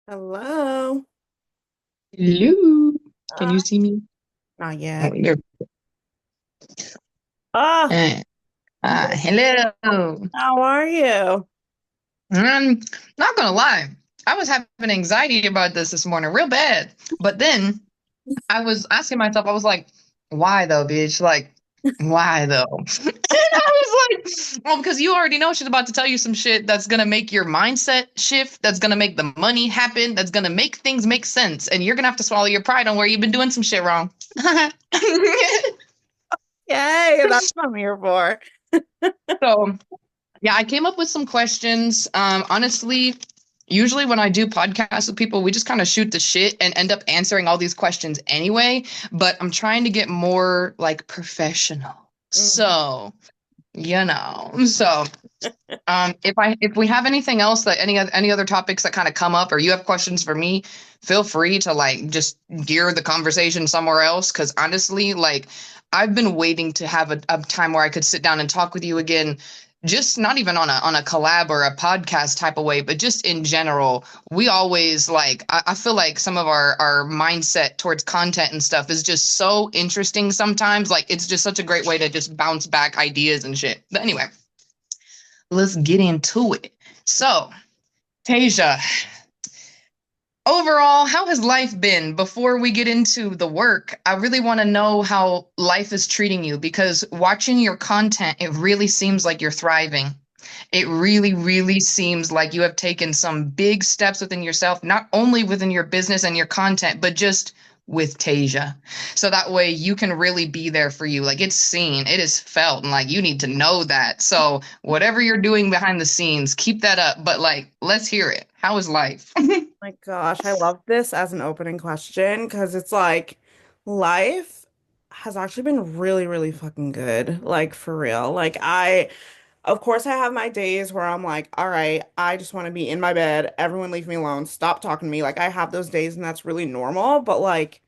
Hello. Hello. Can Uh, you see me? Not Oh, yet. there. Ah, Uh, hello. how are you? I'm not gonna lie. I was having anxiety about this morning, real bad. But then I was asking myself, I was like, why though, bitch? Like, why though? And I was like, well, because you already know she's about to tell you some shit that's gonna make your mindset shift, that's gonna make the money happen, that's gonna make things make sense. And you're gonna have to swallow your pride on where you've been doing some shit wrong. Yay, that's what I'm here for. So yeah, I came up with some questions. Honestly, usually when I do podcasts with people, we just kind of shoot the shit and end up answering all these questions anyway. But I'm trying to get more like professional. Mhm. So, so if we have anything else that any other topics that kind of come up, or you have questions for me, feel free to like just gear the conversation somewhere else. Because honestly, like I've been waiting to have a time where I could sit down and talk with you again. Just not even on a collab or a podcast type of way, but just in general, we always like I feel like some of our mindset towards content and stuff is just so interesting sometimes. Like it's just such a great way to just bounce back ideas and shit. But anyway, let's get into it. So, Tasia, overall, how has life been? Before we get into the work, I really want to know how life is treating you because watching your content, it really seems like you're thriving. It really, really seems like you have taken some big steps within yourself, not only within your business and your content, but just with Tasia. So that way you can really be there for you. Like it's seen, it is felt, and like you need to know that. So whatever you're doing behind the scenes, keep that up. But like, let's hear it. How is life? My gosh, I love this as an opening question because it's like life has actually been really, really fucking good. Like for real. Of course, I have my days where I'm like, all right, I just want to be in my bed. Everyone leave me alone. Stop talking to me. Like I have those days and that's really normal. But like,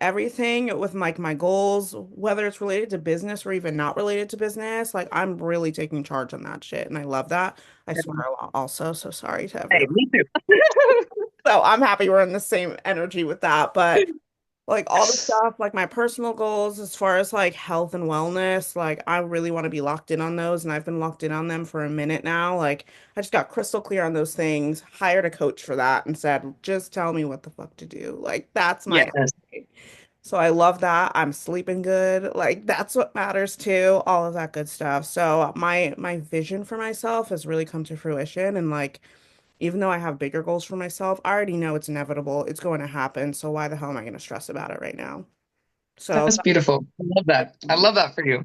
everything with like my goals, whether it's related to business or even not related to business, like I'm really taking charge on that shit. And I love that. I swear a lot also. So sorry to Hey, everyone. me too. So I'm happy we're in the same energy with that. But like all the stuff, like my personal goals as far as like health and wellness, like I really want to be locked in on those. And I've been locked in on them for a minute now. Like I just got crystal clear on those things, hired a coach for that and said, just tell me what the fuck to do. Like that's my Yes, so I love that. I'm sleeping good. Like that's what matters too. All of that good stuff. So my vision for myself has really come to fruition and like even though I have bigger goals for myself, I already know it's inevitable. It's going to happen. So why the hell am I going to stress about it right now? So that's beautiful. I love that. I love that for you.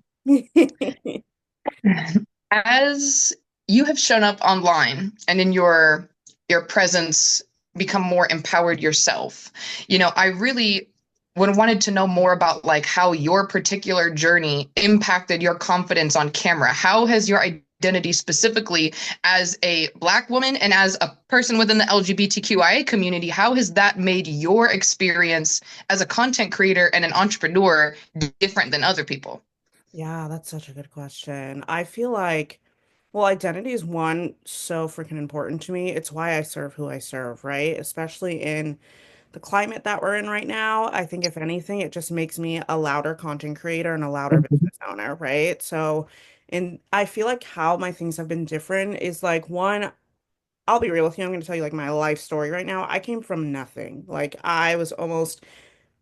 As you have shown up online and in your presence become more empowered yourself, I really would wanted to know more about like how your particular journey impacted your confidence on camera. How has your identity specifically as a Black woman and as a person within the LGBTQIA community, how has that made your experience as a content creator and an entrepreneur different than other people? yeah, that's such a good question. I feel like, well, identity is one so freaking important to me. It's why I serve who I serve, right? Especially in the climate that we're in right now. I think if anything, it just makes me a louder content creator and a louder business owner, right? So, and I feel like how my things have been different is like one, I'll be real with you. I'm going to tell you like my life story right now. I came from nothing. Like I was almost,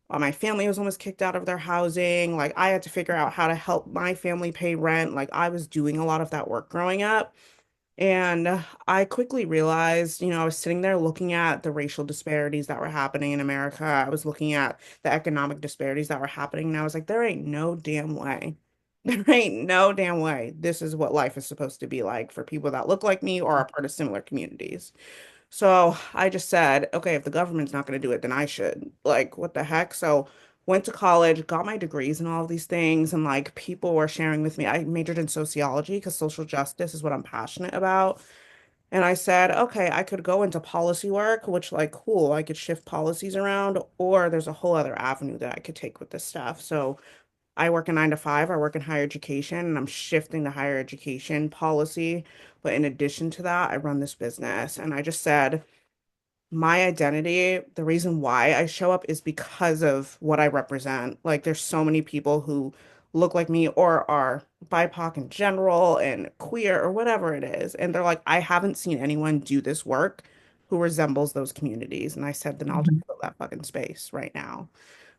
my family was almost kicked out of their housing. Like I had to figure out how to help my family pay rent. Like I was doing a lot of that work growing up. And I quickly realized, I was sitting there looking at the racial disparities that were happening in America. I was looking at the economic disparities that were happening. And I was like, there ain't no damn way. There ain't no damn way. This is what life is supposed to be like for people that look like me or are part of similar communities. So I just said, okay, if the government's not going to do it, then I should. Like, what the heck? So went to college, got my degrees and all of these things, and like people were sharing with me. I majored in sociology because social justice is what I'm passionate about. And I said, okay, I could go into policy work, which like cool, I could shift policies around, or there's a whole other avenue that I could take with this stuff. So I work a 9 to 5. I work in higher education and I'm shifting to higher education policy. But in addition to that, I run this business. And I just said, my identity, the reason why I show up is because of what I represent. Like, there's so many people who look like me or are BIPOC in general and queer or whatever it is. And they're like, I haven't seen anyone do this work who resembles those communities. And I said, then I'll just Mhm. fill that fucking space right now.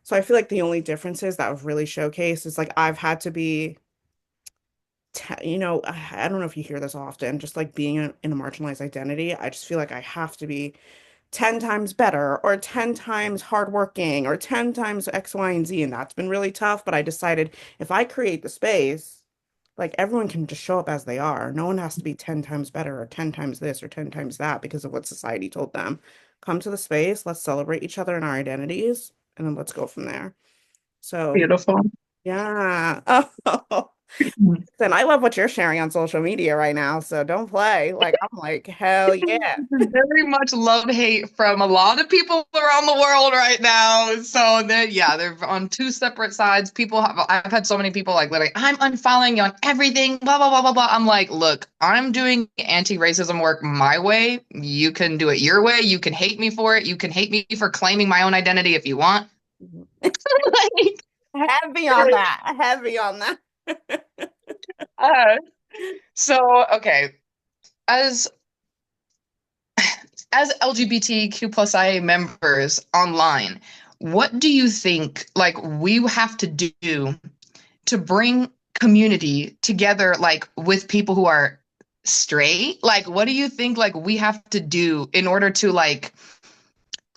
So I feel like the only differences that have really showcased is like I've had to be, I don't know if you hear this often, just like being in a marginalized identity, I just feel like I have to be 10 times better or 10 times hardworking or 10 times X, Y, and Z. And that's been really tough. But I decided if I create the space, like everyone can just show up as they are. No one has to be 10 times better or 10 times this or 10 times that because of what society told them. Come to the space, let's celebrate each other and our identities, and then let's go from there. So, Beautiful. yeah. Oh, and I love what you're sharing on social media right now. So don't play. Like, I'm like, hell yeah. Very much love hate from a lot of people around the world right now. So they're on two separate sides. I've had so many people like literally, I'm unfollowing you on everything, blah, blah, blah, blah, blah. I'm like, look, I'm doing anti-racism work my way. You can do it your way. You can hate me for it. You can hate me for claiming my own identity if you want. Like, Heavy on that. Heavy on that. uh, okay. As as LGBTQ plus IA members online, what do you think like we have to do to bring community together like with people who are straight? Like what do you think like we have to do in order to like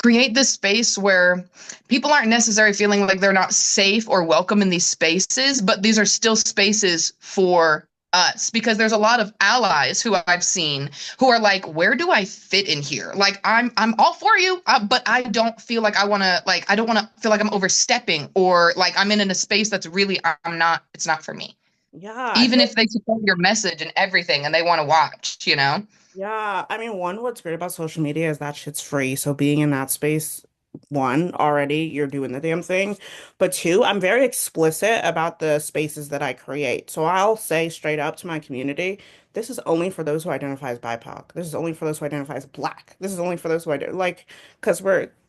create this space where people aren't necessarily feeling like they're not safe or welcome in these spaces, but these are still spaces for us because there's a lot of allies who I've seen who are like, where do I fit in here? Like I'm all for you, but I don't feel like I don't want to feel like I'm overstepping or like I'm in a space that's really I'm not. It's not for me. Yeah, I Even feel if they support your message and everything and they want to watch, you know? Yeah, I mean, one, what's great about social media is that shit's free. So being in that space, one, already you're doing the damn thing. But two, I'm very explicit about the spaces that I create. So I'll say straight up to my community, this is only for those who identify as BIPOC. This is only for those who identify as Black. This is only for those who like, because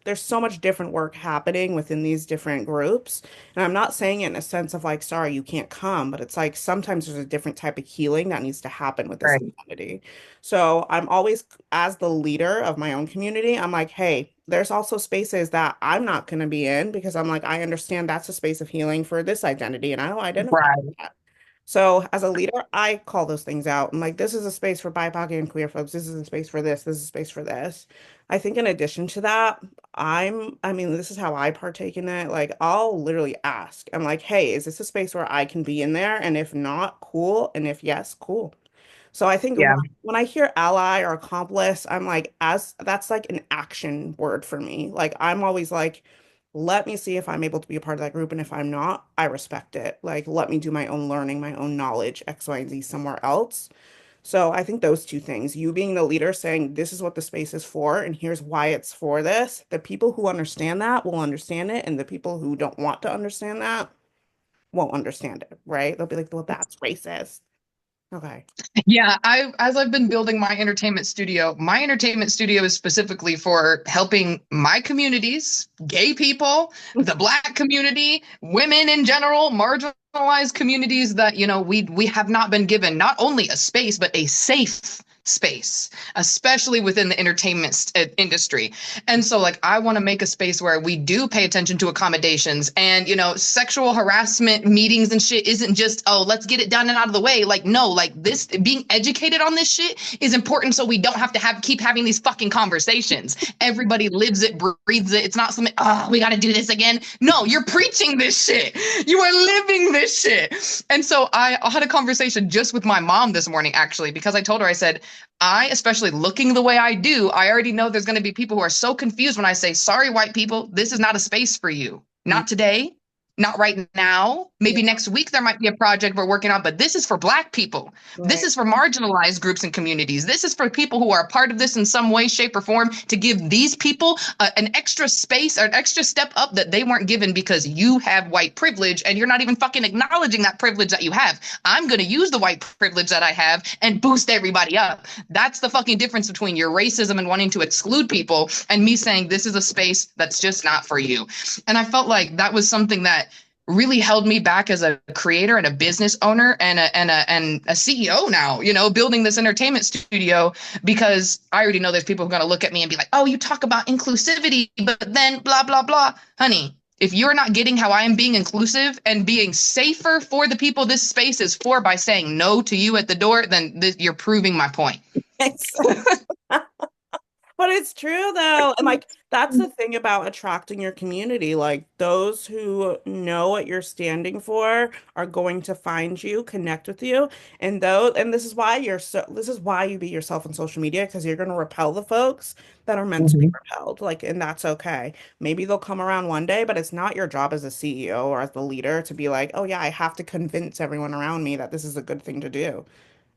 there's so much different work happening within these different groups. And I'm not saying it in a sense of like, sorry, you can't come, but it's like sometimes there's a different type of healing that needs to happen with this Right. identity. So I'm always, as the leader of my own community, I'm like, hey, there's also spaces that I'm not going to be in because I'm like, I understand that's a space of healing for this identity and I don't identify with Right. that. So as a leader, I call those things out. I'm like, this is a space for BIPOC and queer folks. This is a space for this. This is a space for this. I think in addition to that, I mean, this is how I partake in it. Like, I'll literally ask. I'm like, hey, is this a space where I can be in there? And if not, cool. And if yes, cool. So I think Yeah. when I hear ally or accomplice, I'm like, as that's like an action word for me. Like I'm always like, let me see if I'm able to be a part of that group. And if I'm not, I respect it. Like, let me do my own learning, my own knowledge, X, Y, and Z somewhere else. So I think those two things, you being the leader saying this is what the space is for, and here's why it's for this, the people who understand that will understand it, and the people who don't want to understand that won't understand it, right? They'll be like, well, that's racist. Okay. Yeah, as I've been building my entertainment studio is specifically for helping my communities, gay people, the Black community, women in general, marginalized communities that, you know, we have not been given not only a space, but a safe space, especially within the industry. And so like I want to make a space where we do pay attention to accommodations and you know sexual harassment meetings and shit isn't just oh let's get it done and out of the way. Like no, like this being educated on this shit is important so we don't have to keep having these fucking conversations. Everybody lives it, breathes it. It's not something oh we got to do this again. No, you're preaching this shit. You are living this shit. And so I had a conversation just with my mom this morning actually because I told her I said especially looking the way I do, I already know there's going to be people who are so confused when I say, sorry, white people, this is not a space for you. Not today. Not right now. Yeah, Maybe next week there might be a project we're working on, but this is for Black people. This right. is for marginalized groups and communities. This is for people who are a part of this in some way, shape, or form to give these people an extra space or an extra step up that they weren't given because you have white privilege and you're not even fucking acknowledging that privilege that you have. I'm going to use the white privilege that I have and boost everybody up. That's the fucking difference between your racism and wanting to exclude people and me saying this is a space that's just not for you. And I felt like that was something that really held me back as a creator and a business owner and a CEO now, building this entertainment studio because I already know there's people who are going to look at me and be like, "Oh, you talk about inclusivity, but then blah blah blah." Honey, if you're not getting how I am being inclusive and being safer for the people this space is for by saying no to you at the door, then you're proving my point. But it's true though. And like that's the thing about attracting your community. Like those who know what you're standing for are going to find you, connect with you. And this is why this is why you be yourself on social media because you're going to repel the folks that are meant to be Mhm. repelled. Like, and that's okay. Maybe they'll come around one day, but it's not your job as a CEO or as the leader to be like, "Oh yeah, I have to convince everyone around me that this is a good thing to do."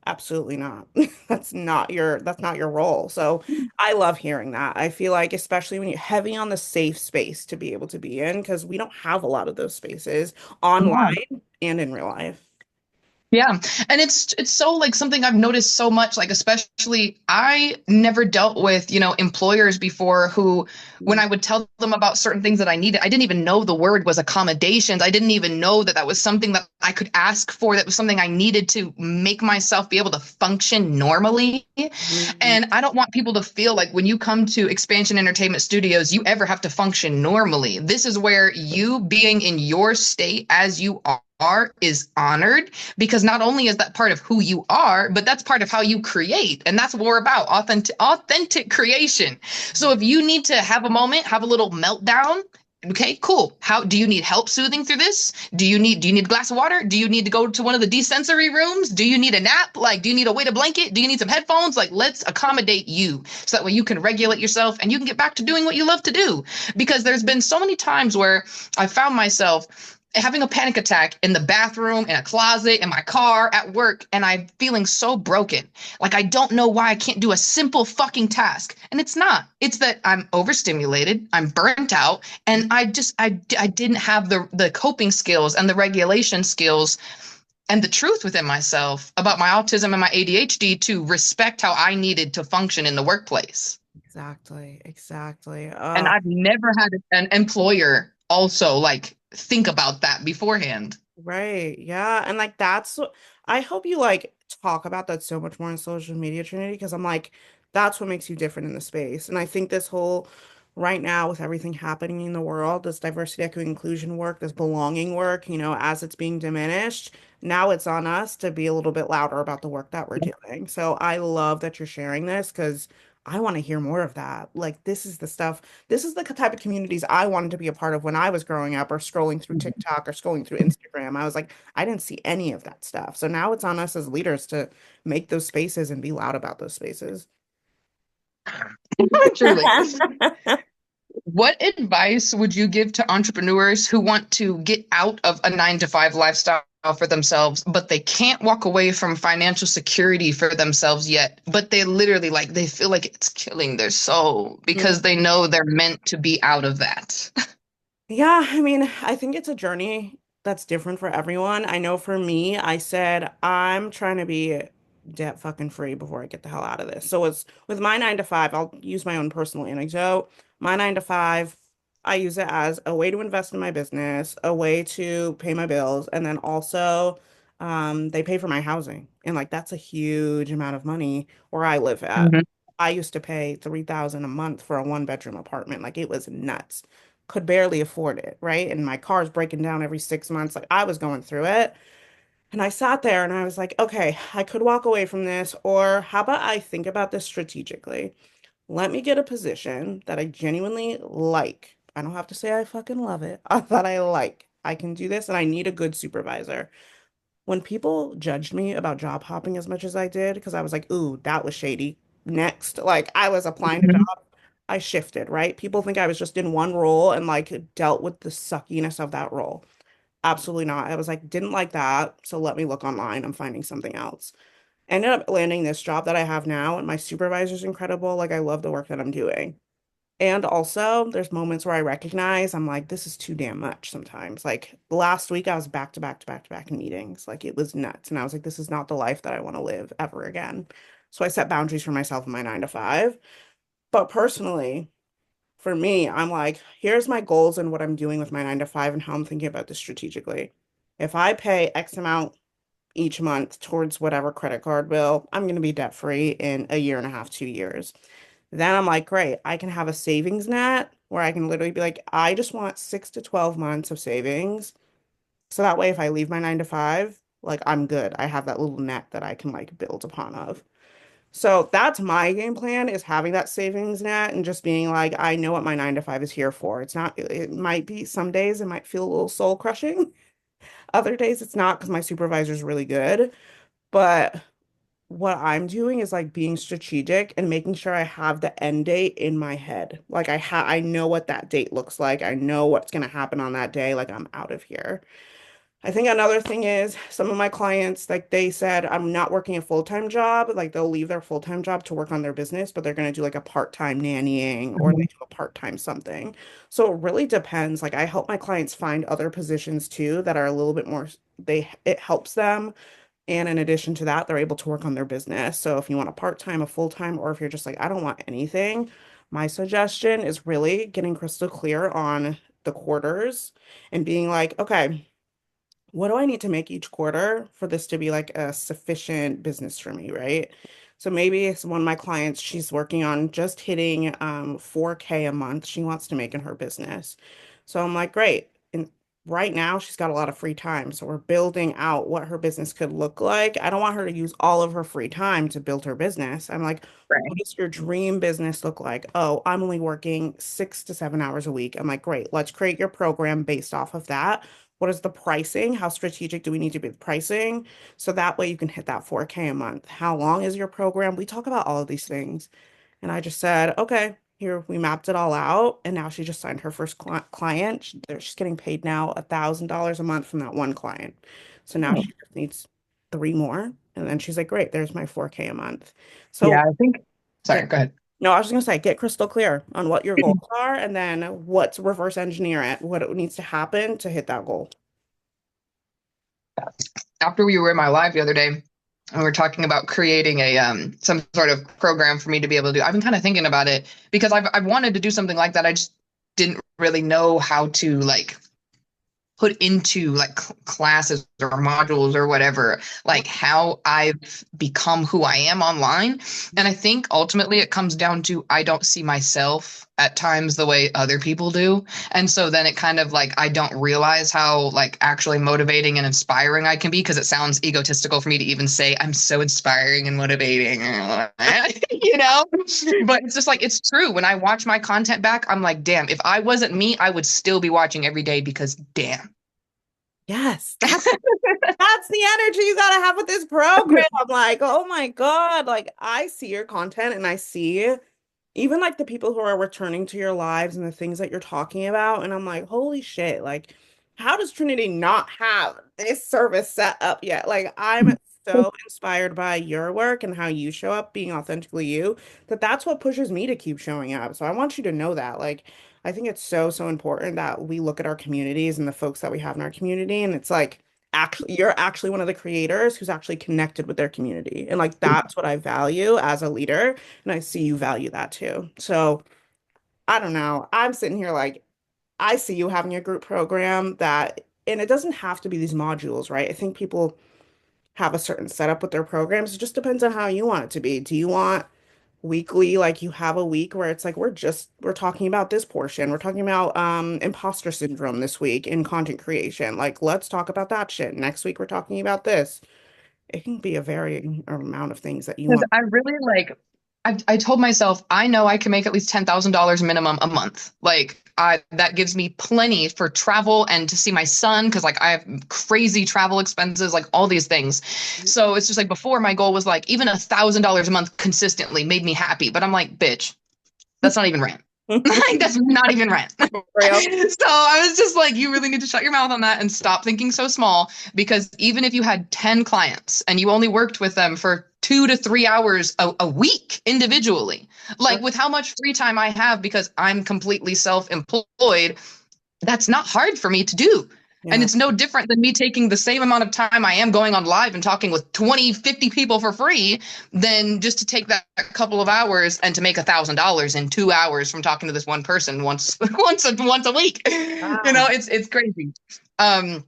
Absolutely not. That's not your role. So I love hearing that. I feel like especially when you're heavy on the safe space to be able to be in, because we don't have a lot of those spaces online and in real life. Yeah. And it's so like something I've noticed so much, like especially I never dealt with, employers before who when I would tell them about certain things that I needed, I didn't even know the word was accommodations. I didn't even know that that was something that I could ask for, that was something I needed to make myself be able to function normally. Mhm. And I don't want people to feel like when you come to Expansion Entertainment Studios, you ever have to function normally. This is where you being in your state as you are is honored because not only is that part of who you are, but that's part of how you create. And that's what we're about, authentic creation. So if you need to have a moment, have a little meltdown, okay, cool. How do you need help soothing through this? Do you need a glass of water? Do you need to go to one of the desensory rooms? Do you need a nap? Like, do you need a weighted blanket? Do you need some headphones? Like, let's accommodate you so that way you can regulate yourself and you can get back to doing what you love to do. Because there's been so many times where I found myself having a panic attack in the bathroom, in a closet, in my car, at work, and I'm feeling so broken. Like I don't know why I can't do a simple fucking task. And it's not. It's that I'm overstimulated, I'm burnt out, and I didn't have the coping skills and the regulation skills and the truth within myself about my autism and my ADHD to respect how I needed to function in the workplace. Exactly. Exactly. And I've never had an employer also like think about that beforehand. Right. Yeah. And like I hope you like talk about that so much more on social media, Trinity, because I'm like, that's what makes you different in the space. And I think this whole right now with everything happening in the world, this diversity, equity, inclusion work, this belonging work, as it's being diminished, now it's on us to be a little bit louder about the work that we're doing. So I love that you're sharing this because I want to hear more of that. Like this is the type of communities I wanted to be a part of when I was growing up or scrolling through TikTok or scrolling through Instagram. I was like, I didn't see any of that stuff. So now it's on us as leaders to make those spaces and be loud about those spaces. Truly. What advice would you give to entrepreneurs who want to get out of a 9 to 5 lifestyle for themselves, but they can't walk away from financial security for themselves yet? But they literally like, they feel like it's killing their soul because they know they're meant to be out of that. Yeah, I mean, I think it's a journey that's different for everyone. I know for me, I said I'm trying to be debt fucking free before I get the hell out of this. So it's with my 9 to 5, I'll use my own personal anecdote. My 9 to 5, I use it as a way to invest in my business, a way to pay my bills, and then also they pay for my housing. And like that's a huge amount of money where I live at. Mhm. I used to pay 3,000 a month for a one-bedroom apartment. Like it was nuts, could barely afford it, right? And my car's breaking down every 6 months. Like I was going through it. And I sat there and I was like, okay, I could walk away from this, or how about I think about this strategically? Let me get a position that I genuinely like. I don't have to say I fucking love it, that I like. I can do this and I need a good supervisor. When people judged me about job hopping as much as I did, because I was like, ooh, that was shady. Next, like I was applying to Mhm. jobs, I shifted, right? People think I was just in one role and like dealt with the suckiness of that role. absolutely not. I was like, didn't like that. So let me look online. I'm finding something else. Ended up landing this job that I have now, and my supervisor's incredible. Like, I love the work that I'm doing. And also, there's moments where I recognize I'm like, this is too damn much sometimes. Like last week, I was back to back to back to back in meetings. Like it was nuts. And I was like, this is not the life that I want to live ever again. So I set boundaries for myself in my 9 to 5. But personally, for me, I'm like, here's my goals and what I'm doing with my 9 to 5 and how I'm thinking about this strategically. If I pay X amount each month towards whatever credit card bill, I'm going to be debt free in a year and a half, 2 years. Then I'm like, great, I can have a savings net where I can literally be like, I just want 6 to 12 months of savings. So that way, if I leave my 9 to 5, like I'm good. I have that little net that I can like build upon of. So that's my game plan is having that savings net and just being like, I know what my 9 to 5 is here for. It's not, it might be some days it might feel a little soul crushing. Other days it's not because my supervisor's really good. But what I'm doing is like being strategic and making sure I have the end date in my head. Like I know what that date looks like. I know what's going to happen on that day. Like I'm out of here. I think another thing is some of my clients, like they said, I'm not working a full-time job. Like they'll leave their full-time job to work on their business, but they're going to do like a part-time nannying or they Mhm. do a part-time something. So it really depends. Like I help my clients find other positions too that are a little bit more, it helps them and in addition to that, they're able to work on their business. So if you want a part-time, a full-time, or if you're just like, I don't want anything, my suggestion is really getting crystal clear on the quarters and being like, okay, what do I need to make each quarter for this to be like a sufficient business for me, right? So maybe it's one of my clients, she's working on just hitting 4K a month she wants to make in her business. So I'm like, great. And right now she's got a lot of free time. So we're building out what her business could look like. I don't want her to use all of her free time to build her business. I'm like, what Right. does your dream business look like? Oh, I'm only working 6 to 7 hours a week. I'm like, great, let's create your program based off of that. What is the pricing? How strategic do we need to be with pricing? So that way you can hit that 4K a month. How long is your program? We talk about all of these things. And I just said, okay, here we mapped it all out. And now she just signed her first client. She's getting paid now $1,000 a month from that one client. So now Hmm. she just needs three more. And then she's like, great, there's my 4K a month. Yeah, So I think. Sorry, get, go ahead. no, I was just gonna say, get crystal clear on what your goals are and then what's reverse engineer it, what it needs to happen to hit that goal. After we were in my live the other day, and we were talking about creating a some sort of program for me to be able to do. I've been kind of thinking about it because I've wanted to do something like that. I just didn't really know how to like put into like classes or modules or whatever, like how I've become who I am online. And I think ultimately it comes down to I don't see myself at times the way other people do. And so then it kind of like I don't realize how like actually motivating and inspiring I can be because it sounds egotistical for me to even say I'm so inspiring and motivating, you know? But it's just like it's true. When I watch my content back, I'm like, damn, if I wasn't me, I would still be watching every day because damn. Yes, that's the energy you gotta have with this program. I'm like, oh my God, like I see your content and I see even like the people who are returning to your lives and the things that you're talking about. And I'm like, holy shit, like, how does Trinity not have this service set up yet? Like, I'm so inspired by your work and how you show up being authentically you, that that's what pushes me to keep showing up. So I want you to know that. Like, I think it's so, so important that we look at our communities and the folks that we have in our community. And it's like, actually, you're actually one of the creators who's actually connected with their community. And like, that's what I value as a leader. And I see you value that too. So I don't know. I'm sitting here like, I see you having a group program that, and it doesn't have to be these modules, right? I think people have a certain setup with their programs. It just depends on how you want it to be. Do you want weekly, like you have a week where it's like, we're talking about this portion. We're talking about imposter syndrome this week in content creation. Like, let's talk about that shit. Next week, we're talking about this. It can be a varying amount of things that you Because want. I really like, I told myself I know I can make at least $10,000 minimum a month. Like I that gives me plenty for travel and to see my son because like I have crazy travel expenses, like all these things. So it's just like before my goal was like even $1,000 a month consistently made me happy. But I'm like, bitch, that's not even rent. Like, that's not even rent. So Real. I was just like, you really need to shut your mouth on that and stop thinking so small. Because even if you had 10 clients and you only worked with them for 2 to 3 hours a week individually, like with how much free time I have because I'm completely self employed, that's not hard for me to do. And Yeah. it's no different than me taking the same amount of time I am going on live and talking with 20, 50 people for free than just to take that couple of hours and to make $1,000 in 2 hours from talking to this one person once once a week. You know, Wow. it's crazy. Um,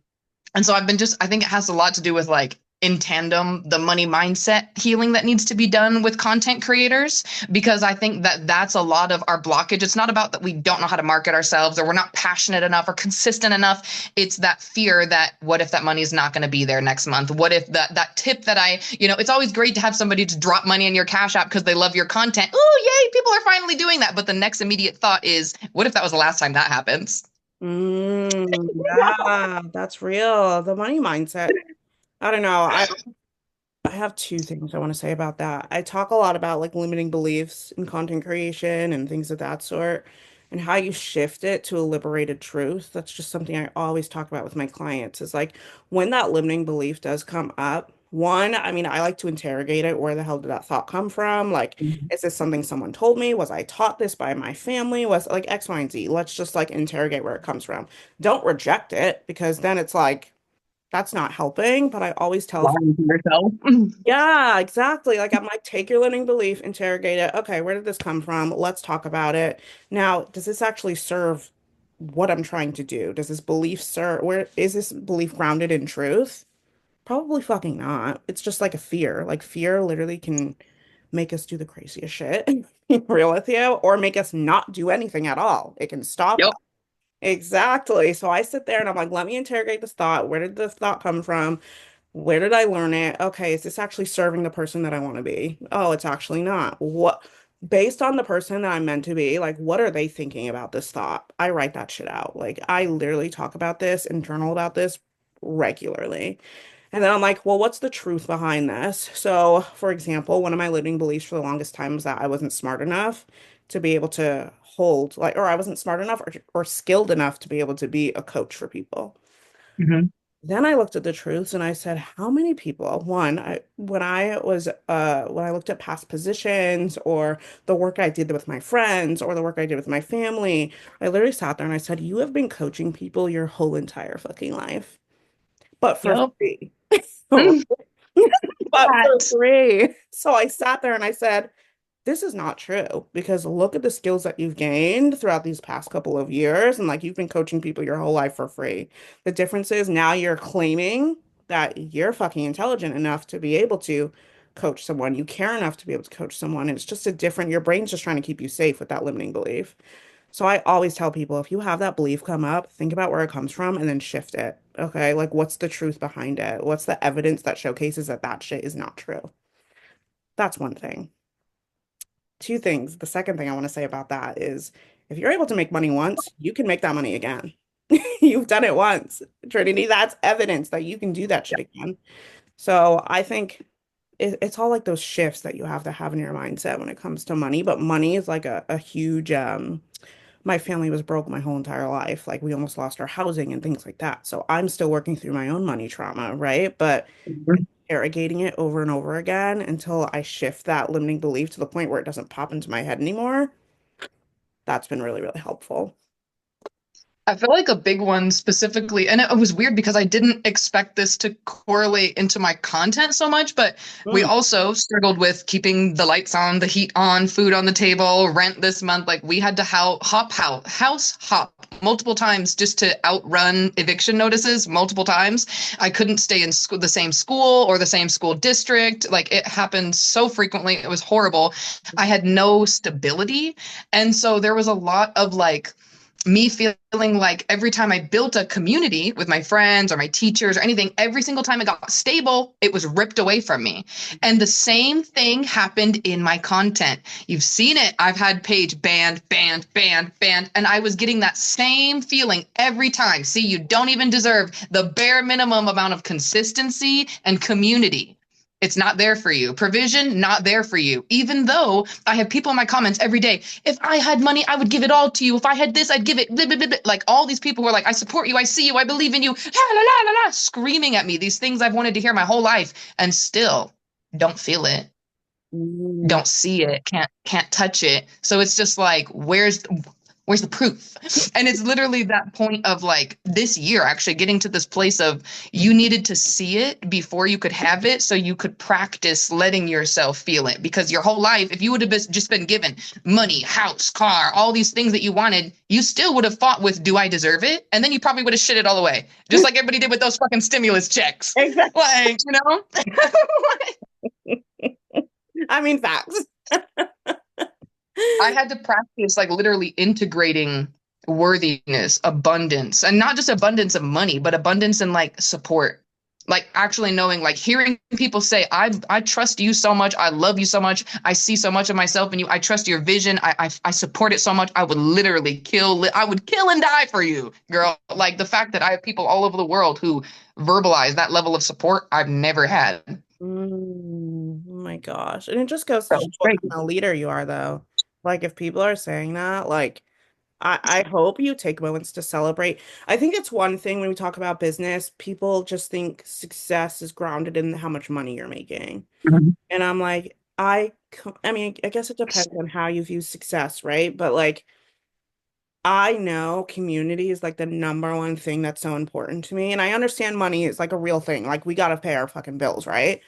and so I've been just, I think it has a lot to do with like in tandem, the money mindset healing that needs to be done with content creators, because I think that that's a lot of our blockage. It's not about that we don't know how to market ourselves or we're not passionate enough or consistent enough. It's that fear that what if that money is not going to be there next month? What if that tip that it's always great to have somebody to drop money in your Cash App because they love your content. Oh, yay, people are finally doing that. But the next immediate thought is, what if that was the last time that happens? Yeah, that's real. The money mindset. I don't know. I have two things I want to say about that. I talk a lot about like limiting beliefs in content creation and things of that sort, and how you shift it to a liberated truth. That's just something I always talk about with my clients is like when that limiting belief does come up, one, I mean, I like to interrogate it. Where the hell did that thought come from? Like, is this something someone told me? Was I taught this by my family? Was like X, Y, and Z? Let's just like interrogate where it comes from. Don't reject it because then it's like, that's not helping. But I always tell Lying to yourself. yeah, exactly. Like I'm like, take your limiting belief, interrogate it. Okay, where did this come from? Let's talk about it. Now, does this actually serve what I'm trying to do? Does this belief serve, where is this belief grounded in truth? Probably fucking not. It's just like a fear. Like fear literally can make us do the craziest shit, be real with you, or make us not do anything at all. It can stop us. Yep. Exactly. So I sit there and I'm like, let me interrogate this thought. Where did this thought come from? Where did I learn it? Okay, is this actually serving the person that I want to be? Oh, it's actually not. What, based on the person that I'm meant to be, like, what are they thinking about this thought? I write that shit out. Like, I literally talk about this and journal about this regularly. And then I'm like, well, what's the truth behind this? So, for example, one of my limiting beliefs for the longest time was that I wasn't smart enough to be able to hold, like, or I wasn't smart enough or skilled enough to be able to be a coach for people. Mhm. Then I looked at the truths and I said, how many people, one, when I looked at past positions or the work I did with my friends or the work I did with my family, I literally sat there and I said, you have been coaching people your whole entire fucking life, but for Yep. free. Mm, But for that. free. So I sat there and I said, this is not true because look at the skills that you've gained throughout these past couple of years. And like you've been coaching people your whole life for free. The difference is now you're claiming that you're fucking intelligent enough to be able to coach someone. You care enough to be able to coach someone. And it's just a different, your brain's just trying to keep you safe with that limiting belief. So I always tell people if you have that belief come up, think about where it comes from and then shift it. Okay. Like what's the truth behind it? What's the evidence that showcases that that shit is not true? That's one thing. Two things. The second thing I want to say about that is if you're able to make money once, you can make that money again. You've done it once, Trinity. That's evidence that you can do that shit again. So I think it's all like those shifts that you have to have in your mindset when it comes to money. But money is like a huge, my family was broke my whole entire life. Like we almost lost our housing and things like that. So I'm still working through my own money trauma, right? But Mhm. interrogating it over and over again until I shift that limiting belief to the point where it doesn't pop into my head anymore. That's been really, really helpful. I feel like a big one specifically, and it was weird because I didn't expect this to correlate into my content so much, but we Mm, also struggled with keeping the lights on, the heat on, food on the table, rent this month. Like we had to house hop multiple times just to outrun eviction notices multiple times. I couldn't stay in school, the same school or the same school district. Like it happened so frequently. It was horrible. I had no stability. And so there was a lot of like, me feeling like every time I built a community with my friends or my teachers or anything, every single time it got stable, it was ripped away from me. And the same thing happened in my content. You've seen it. I've had page banned, banned, banned, banned. And I was getting that same feeling every time. See, you don't even deserve the bare minimum amount of consistency and community. It's not there for you. Provision, not there for you. Even though I have people in my comments every day, if I had money, I would give it all to you. If I had this, I'd give it. Blah, blah, blah, blah. Like all these people who are like, I support you, I see you, I believe in you, la, la, la, la, la, screaming at me these things I've wanted to hear my whole life, and still don't feel it, Mm. don't see it, can't touch it. So it's just like, where's the proof? And it's literally that point of like this year actually getting to this place of you needed to see it before you could have it so you could practice letting yourself feel it, because your whole life, if you would have just been given money, house, car, all these things that you wanted, you still would have fought with, do I deserve it? And then you probably would have shit it all away, just like everybody did with those fucking stimulus checks. Exactly. Like, you know. I mean, facts. I had to practice like literally integrating worthiness, abundance, and not just abundance of money, but abundance in like support. Like actually knowing, like hearing people say, I trust you so much, I love you so much, I see so much of myself in you, I trust your vision, I support it so much, I would literally I would kill and die for you, girl. Like the fact that I have people all over the world who verbalize that level of support, I've never had. Oh my gosh. And it just goes to So show it's what crazy. kind of leader you are, though. Like, if people are saying that, like, I hope you take moments to celebrate. I think it's one thing when we talk about business, people just think success is grounded in how much money you're making. Mhm. And I'm like, I mean, I guess it depends on how you view success, right? But like, I know community is like the number one thing that's so important to me. And I understand money is like a real thing. Like, we got to pay our fucking bills, right?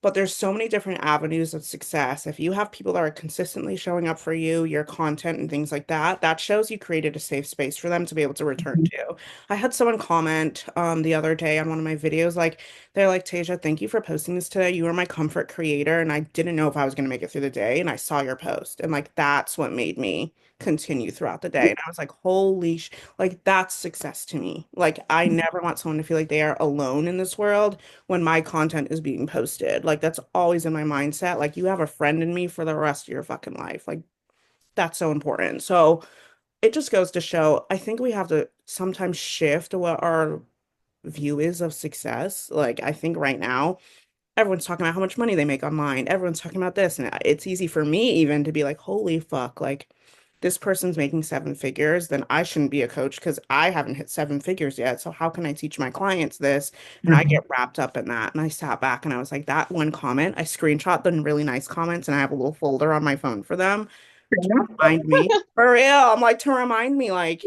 But there's so many different avenues of success. If you have people that are consistently showing up for you, your content and things like that, that shows you created a safe space for them to be able to return to. I had someone comment the other day on one of my videos, like they're like, Tasia, thank you for posting this today. You are my comfort creator, and I didn't know if I was gonna make it through the day, and I saw your post, and like that's what made me continue throughout the day. And I was like, holy like that's success to me. Like I never want someone to feel like they are alone in this world when my content is being posted. Like that's always in my mindset. Like you have a friend in me for the rest of your fucking life. Like that's so important. So it just goes to show, I think we have to sometimes shift what our view is of success. Like I think right now everyone's talking about how much money they make online. Everyone's talking about this. And it's easy for me even to be like, holy fuck, like this person's making seven figures, then I shouldn't be a coach because I haven't hit seven figures yet. So how can I teach my clients this? And I Mhm. get wrapped up in that. And I sat back and I was like, that one comment, I screenshot the really nice comments and I have a little folder on my phone for them to remind me. For real. I'm like, to remind me, like,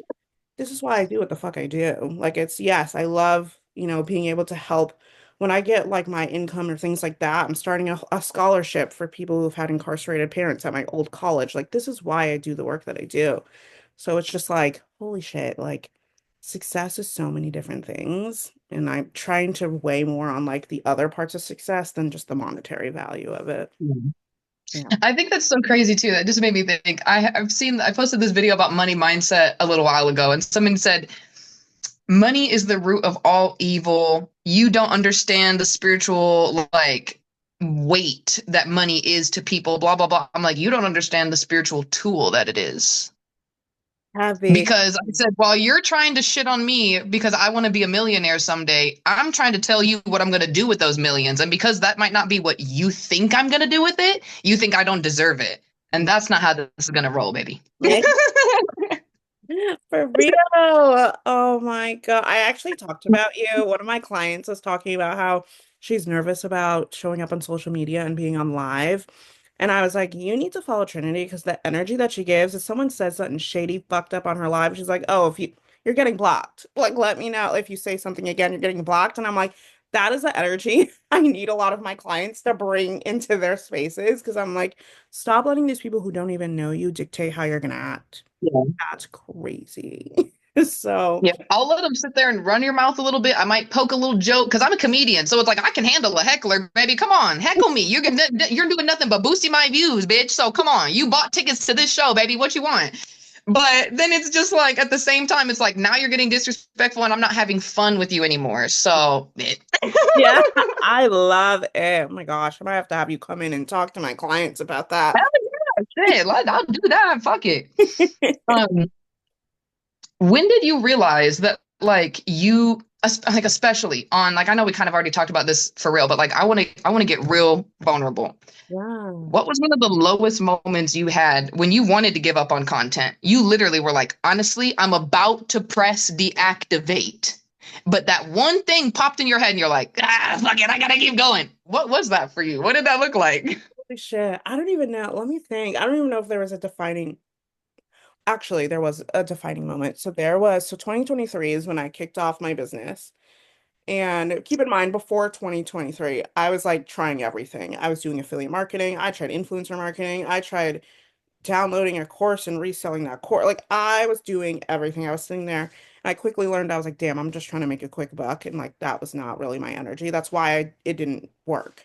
this is why I do what the fuck I do. Like it's yes, I love, being able to help when I get like my income or things like that. I'm starting a scholarship for people who've had incarcerated parents at my old college. Like this is why I do the work that I do. So it's just like, holy shit, like success is so many different things. And I'm trying to weigh more on like the other parts of success than just the monetary value of it. Mhm. Yeah. I think that's so crazy too. That just made me think. I posted this video about money mindset a little while ago, and someone said, money is the root of all evil. You don't understand the spiritual like weight that money is to people, blah blah blah. I'm like, you don't understand the spiritual tool that it is. Heavy. Because I said, while you're trying to shit on me because I want to be a millionaire someday, I'm trying to tell you what I'm going to do with those millions. And because that might not be what you think I'm going to do with it, you think I don't deserve it. And that's not how this is going to roll, baby. For real. Oh my God. I actually talked about you. One of my clients was talking about how she's nervous about showing up on social media and being on live. And I was like, you need to follow Trinity because the energy that she gives, if someone says something shady, fucked up on her live, she's like, oh, if you're getting blocked. Like, let me know if you say something again, you're getting blocked. And I'm like, that is the energy I need a lot of my clients to bring into their spaces because I'm like, stop letting these people who don't even know you dictate how you're gonna act. Yeah. That's crazy. So, Yeah, I'll let them sit there and run your mouth a little bit. I might poke a little joke because I'm a comedian, so it's like I can handle a heckler, baby. Come on, heckle me. You're doing nothing but boosting my views, bitch. So come on, you bought tickets to this show, baby. What you want? But then it's just like at the same time, it's like now you're getting disrespectful, and I'm not having fun with you anymore. So yeah, I love it. Oh my gosh, I might have to have you come in and talk to my clients about that. shit, I'll do that. Fuck it. Um, when did you realize that like like especially on like I know we kind of already talked about this for real, but like I want to get real vulnerable. Yeah. What was one of the lowest moments you had when you wanted to give up on content? You literally were like, honestly, I'm about to press deactivate. But that one thing popped in your head and you're like, fuck it, I gotta keep going. What was that for you? What did that look like? Holy shit. I don't even know. Let me think. I don't even know if there was a defining, actually, there was a defining moment. So 2023 is when I kicked off my business. And keep in mind, before 2023, I was like trying everything. I was doing affiliate marketing. I tried influencer marketing. I tried downloading a course and reselling that course. Like I was doing everything. I was sitting there and I quickly learned I was like, damn, I'm just trying to make a quick buck. And like that was not really my energy. That's why it didn't work.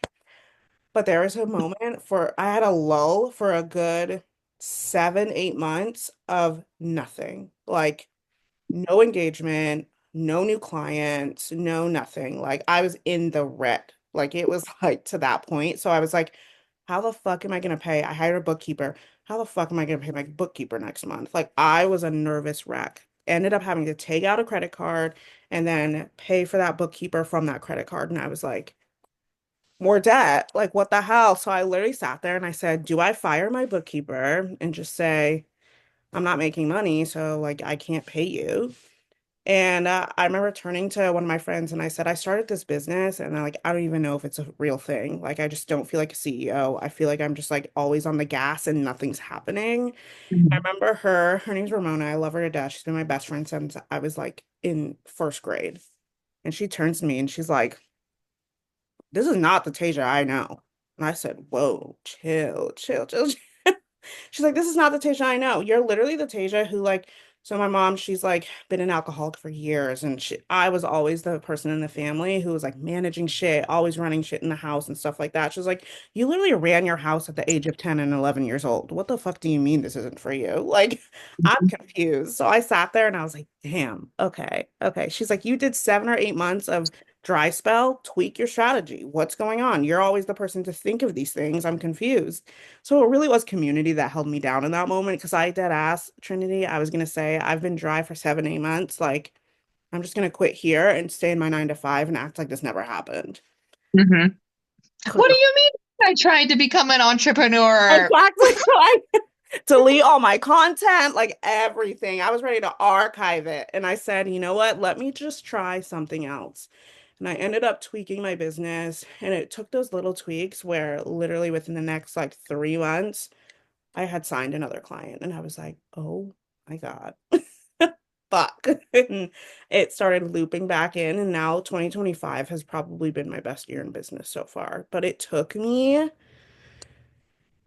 But there was a moment I had a lull for a good 7, 8 months of nothing. Like no engagement, no new clients, no nothing. Like I was in the red. Like it was like to that point. So I was like, how the fuck am I gonna pay? I hired a bookkeeper. How the fuck am I gonna pay my bookkeeper next month? Like I was a nervous wreck. Ended up having to take out a credit card and then pay for that bookkeeper from that credit card. And I was like, more debt. Like what the hell? So I literally sat there and I said, do I fire my bookkeeper and just say, I'm not making money, so like I can't pay you? And I remember turning to one of my friends and I said, I started this business and I don't even know if it's a real thing. Like, I just don't feel like a CEO. I feel like I'm just like always on the gas and nothing's happening. I Mhm. remember her name's Ramona. I love her to death. She's been my best friend since I was like in first grade. And she turns to me and she's like, this is not the Tasia I know. And I said, whoa, chill, chill, chill. She's like, this is not the Tasia I know. You're literally the Tasia who like, so my mom, she's like been an alcoholic for years. And I was always the person in the family who was like managing shit, always running shit in the house and stuff like that. She was like, you literally ran your house at the age of 10 and 11 years old. What the fuck do you mean this isn't for you? Like, I'm confused. So I sat there and I was like, damn, okay, okay. She's like, you did 7 or 8 months of dry spell, tweak your strategy. What's going on? You're always the person to think of these things. I'm confused. So it really was community that held me down in that moment because I dead ass Trinity. I was gonna say I've been dry for 7, 8 months. Like I'm just gonna quit here and stay in my 9 to 5 and act like this never happened. Mhm. Could What do not. you mean I tried to become an entrepreneur? Exactly. I delete all my content, like everything. I was ready to archive it. And I said, you know what? Let me just try something else. And I ended up tweaking my business. And it took those little tweaks where literally within the next like 3 months, I had signed another client. And I was like, oh my God, fuck. And it started looping back in. And now 2025 has probably been my best year in business so far. But it took me,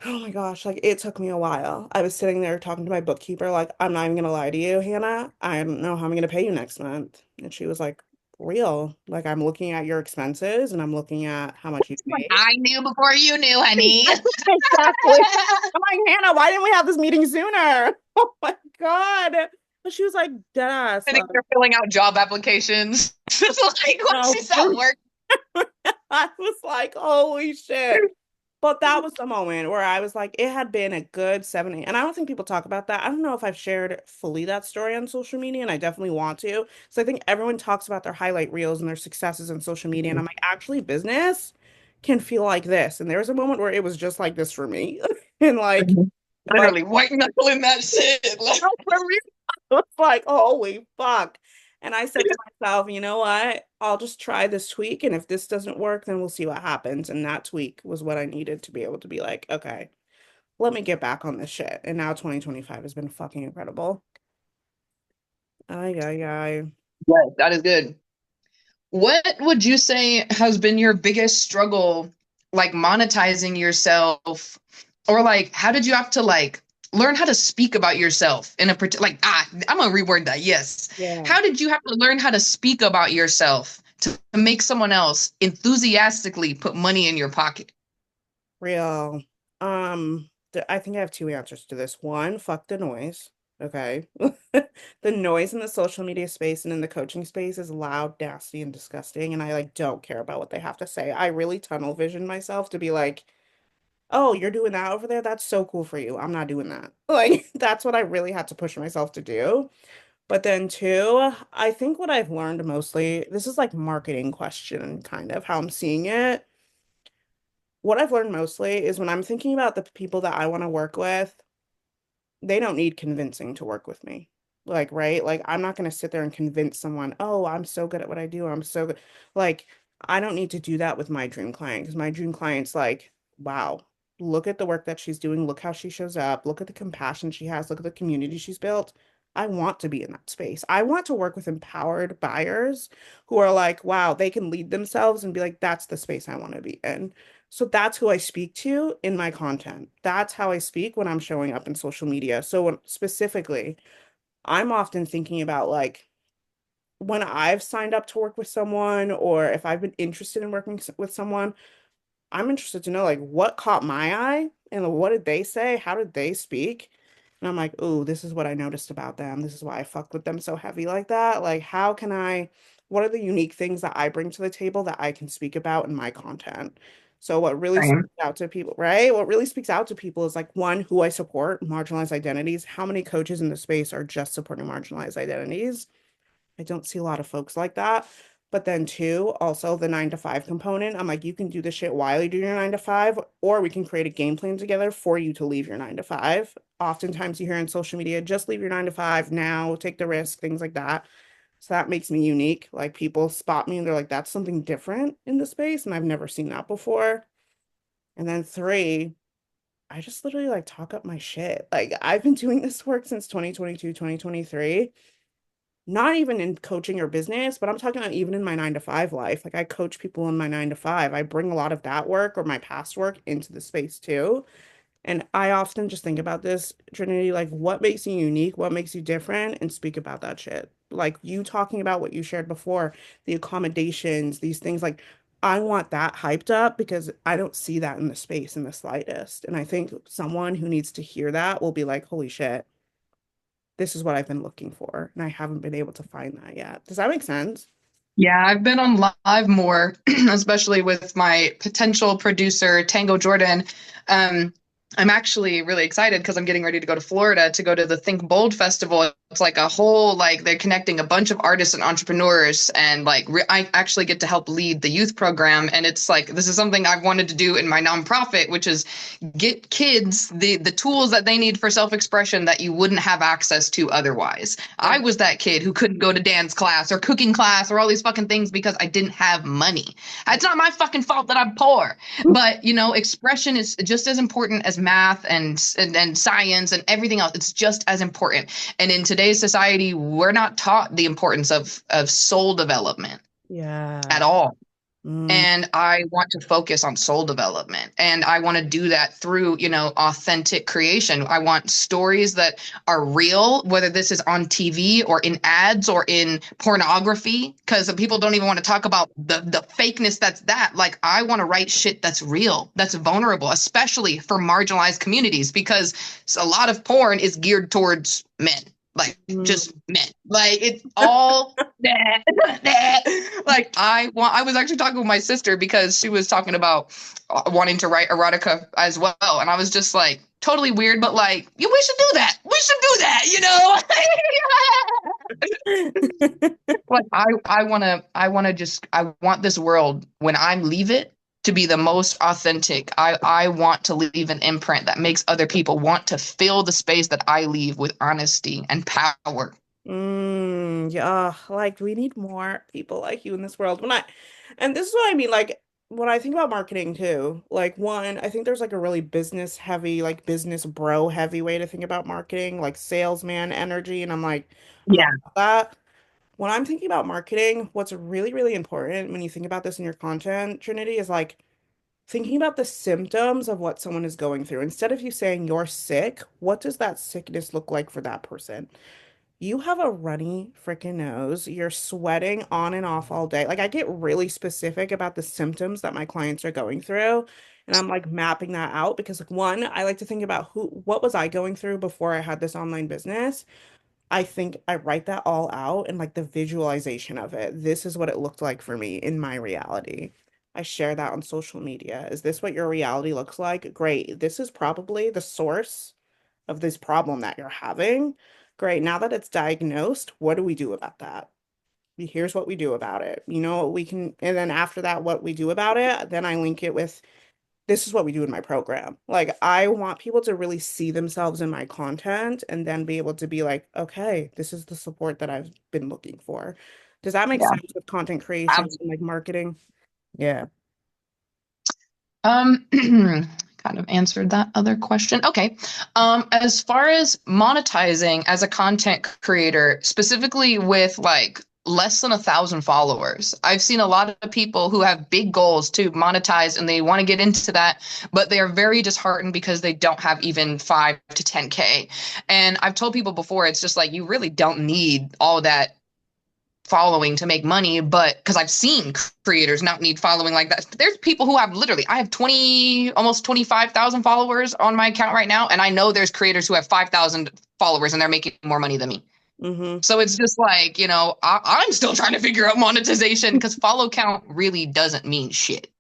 oh my gosh, like it took me a while. I was sitting there talking to my bookkeeper, like, I'm not even gonna lie to you, Hannah. I don't know how I'm gonna pay you next month. And she was like, real. Like, I'm looking at your expenses and I'm looking at how much you Like, made. I knew before you knew, honey. Exactly. I'm like, Hannah, why didn't we have this meeting sooner? Oh my God. But she was like, dead ass, Sitting like, there filling out job applications. Just like, what no, she's at work. I was like, holy shit. But that was the moment where I was like, it had been a good 7, 8. And I don't think people talk about that. I don't know if I've shared fully that story on social media, and I definitely want to. So I think everyone talks about their highlight reels and their successes on social media. And I'm like, actually, business can feel like this. And there was a moment where it was just like this for me. And like, but Literally white knuckling that shit. Like, for me, I was like, holy fuck. And I said to myself, you know what? I'll just try this tweak. And if this doesn't work, then we'll see what happens. And that tweak was what I needed to be able to be like, okay, let me get back on this shit. And now 2025 has been fucking incredible. Ay, ay, ay. yes, that is good. What would you say has been your biggest struggle, like monetizing yourself, or like how did you have to like learn how to speak about yourself in a particular like I'm gonna reword that. Yes, Yeah, how did you have to learn how to speak about yourself to make someone else enthusiastically put money in your pocket? real. I think I have two answers to this. One, fuck the noise. Okay. The noise in the social media space and in the coaching space is loud, nasty, and disgusting. And I like don't care about what they have to say. I really tunnel vision myself to be like, oh, you're doing that over there? That's so cool for you. I'm not doing that. Like, that's what I really had to push myself to do. But then two, I think what I've learned mostly, this is like marketing question, kind of how I'm seeing it. What I've learned mostly is when I'm thinking about the people that I want to work with, they don't need convincing to work with me. Like, right? Like, I'm not going to sit there and convince someone, oh, I'm so good at what I do. I'm so good. Like, I don't need to do that with my dream client because my dream client's like, wow, look at the work that she's doing. Look how she shows up. Look at the compassion she has. Look at the community she's built. I want to be in that space. I want to work with empowered buyers who are like, wow, they can lead themselves and be like, that's the space I want to be in. So that's who I speak to in my content. That's how I speak when I'm showing up in social media. So specifically, I'm often thinking about like when I've signed up to work with someone or if I've been interested in working with someone, I'm interested to know like what caught my eye and what did they say? How did they speak? And I'm like, oh, this is what I noticed about them. This is why I fuck with them so heavy like that. Like, how can what are the unique things that I bring to the table that I can speak about in my content? So what really speaks Same. out to people, right? What really speaks out to people is like one, who I support, marginalized identities. How many coaches in the space are just supporting marginalized identities? I don't see a lot of folks like that. But then two, also the 9 to 5 component. I'm like, you can do this shit while you do your 9 to 5, or we can create a game plan together for you to leave your 9 to 5. Oftentimes you hear on social media, just leave your 9 to 5 now, take the risk, things like that. So that makes me unique. Like people spot me and they're like, that's something different in the space. And I've never seen that before. And then three, I just literally like talk up my shit. Like I've been doing this work since 2022, 2023, not even in coaching or business, but I'm talking about even in my 9 to 5 life. Like I coach people in my 9 to 5. I bring a lot of that work or my past work into the space too. And I often just think about this, Trinity, like what makes you unique, what makes you different, and speak about that shit. Like you talking about what you shared before, the accommodations, these things like I want that hyped up because I don't see that in the space in the slightest. And I think someone who needs to hear that will be like, holy shit, this is what I've been looking for, and I haven't been able to find that yet. Does that make sense? Yeah, I've been on live more, especially with my potential producer, Tango Jordan. Um, I'm actually really excited because I'm getting ready to go to Florida to go to the Think Bold Festival. It's like a whole, like, they're connecting a bunch of artists and entrepreneurs, and like, I actually get to help lead the youth program. And it's like, this is something I've wanted to do in my nonprofit, which is get kids the tools that they need for self-expression that you wouldn't have access to otherwise. Yeah. I was that kid who couldn't go to dance class or cooking class or all these fucking things because I didn't have money. It's not my fucking fault that I'm poor. But, you know, expression is just as important as math and science and everything else. It's just as important. And in today's society, we're not taught the importance of soul development at Yeah. all. Mm, And I want to focus on soul development. And I want to do that through, you know, authentic creation. I want stories that are real, whether this is on TV or in ads or in pornography, because people don't even want to talk about the fakeness that's that. Like, I want to write shit that's real, that's vulnerable, especially for marginalized communities, because a lot of porn is geared towards men, like mm. just men. Like, it's all that. Like, I was actually talking with my sister because she was talking about wanting to write erotica as well, and I was just like, totally weird, but like, yeah, we should do that. We should do that, you know. Like, I want this world when I leave it to be the most authentic. I want to leave an imprint that makes other people want to fill the space that I leave with honesty and power. Yeah, like we need more people like you in this world. And this is what I mean, like when I think about marketing too, like one, I think there's like a really business heavy, like business bro heavy way to think about marketing, like salesman energy. And I'm like, I'm not Yeah. about that. When I'm thinking about marketing, what's really, really important when you think about this in your content, Trinity, is like thinking about the symptoms of what someone is going through. Instead of you saying you're sick, what does that sickness look like for that person? You have a runny freaking nose. You're sweating on and off all day. Like I get really specific about the symptoms that my clients are going through. And I'm like mapping that out because like one, I like to think about what was I going through before I had this online business. I think I write that all out and like the visualization of it. This is what it looked like for me in my reality. I share that on social media. Is this what your reality looks like? Great. This is probably the source of this problem that you're having. Great. Now that it's diagnosed, what do we do about that? Here's what we do about it. You know, we can, and then after that, what we do about it, then I link it with this is what we do in my program. Like, I want people to really see themselves in my content and then be able to be like, okay, this is the support that I've been looking for. Does that make Yeah. sense with content creation and like marketing? Yeah. Kind of answered that other question. Okay. As far as monetizing as a content creator, specifically with like less than 1,000 followers, I've seen a lot of people who have big goals to monetize and they want to get into that, but they are very disheartened because they don't have even 5 to 10K. And I've told people before, it's just like you really don't need all that following to make money, but because I've seen creators not need following like that. There's people who have literally, I have 20, almost 25,000 followers on my account right now. And I know there's creators who have 5,000 followers and they're making more money than me. Mm-hmm. So it's just like, I'm still trying to figure out monetization because follow count really doesn't mean shit.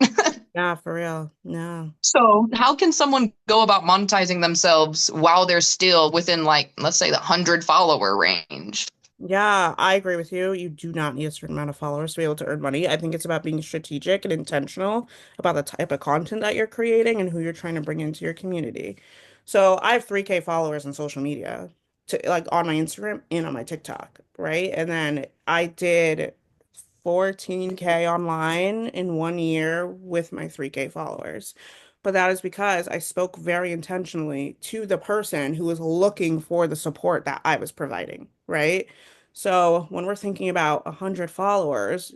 Yeah, for real. No. So how can someone go about monetizing themselves while they're still within like, let's say the 100 follower range? Yeah, I agree with you. You do not need a certain amount of followers to be able to earn money. I think it's about being strategic and intentional about the type of content that you're creating and who you're trying to bring into your community. So I have 3K followers on social media, to like on my Instagram and on my TikTok, right? And then I did 14K online in 1 year with my 3K followers. But that is because I spoke very intentionally to the person who was looking for the support that I was providing, right? So when we're thinking about 100 followers,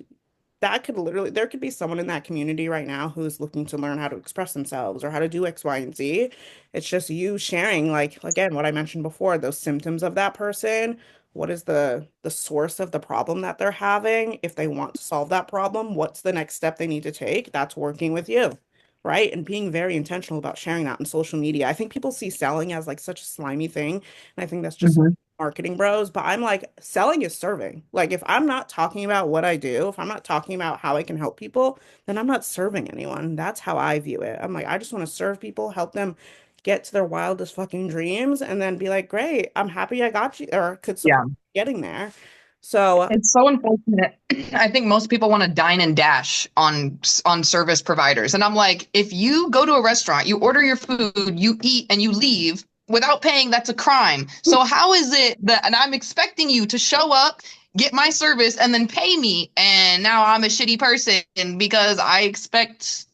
that could literally, there could be someone in that community right now who's looking to learn how to express themselves or how to do X, Y, and Z. It's just you sharing, like, again, what I mentioned before, those symptoms of that person. What is the source of the problem that they're having? If they want to solve that problem, what's the next step they need to take? That's working with you, right? And being very intentional about sharing that on social media. I think people see selling as like such a slimy thing, and I think that's just Mhm. marketing bros, but I'm like, selling is serving. Like, if I'm not talking about what I do, if I'm not talking about how I can help people, then I'm not serving anyone. That's how I view it. I'm like, I just want to serve people, help them get to their wildest fucking dreams, and then be like, great, I'm happy I got you or could Yeah. support you getting there. So, It's so unfortunate. I think most people want to dine and dash on service providers. And I'm like, if you go to a restaurant, you order your food, you eat and you leave without paying, that's a crime. So how is it that and I'm expecting you to show up, get my service and then pay me and now I'm a shitty person because I expect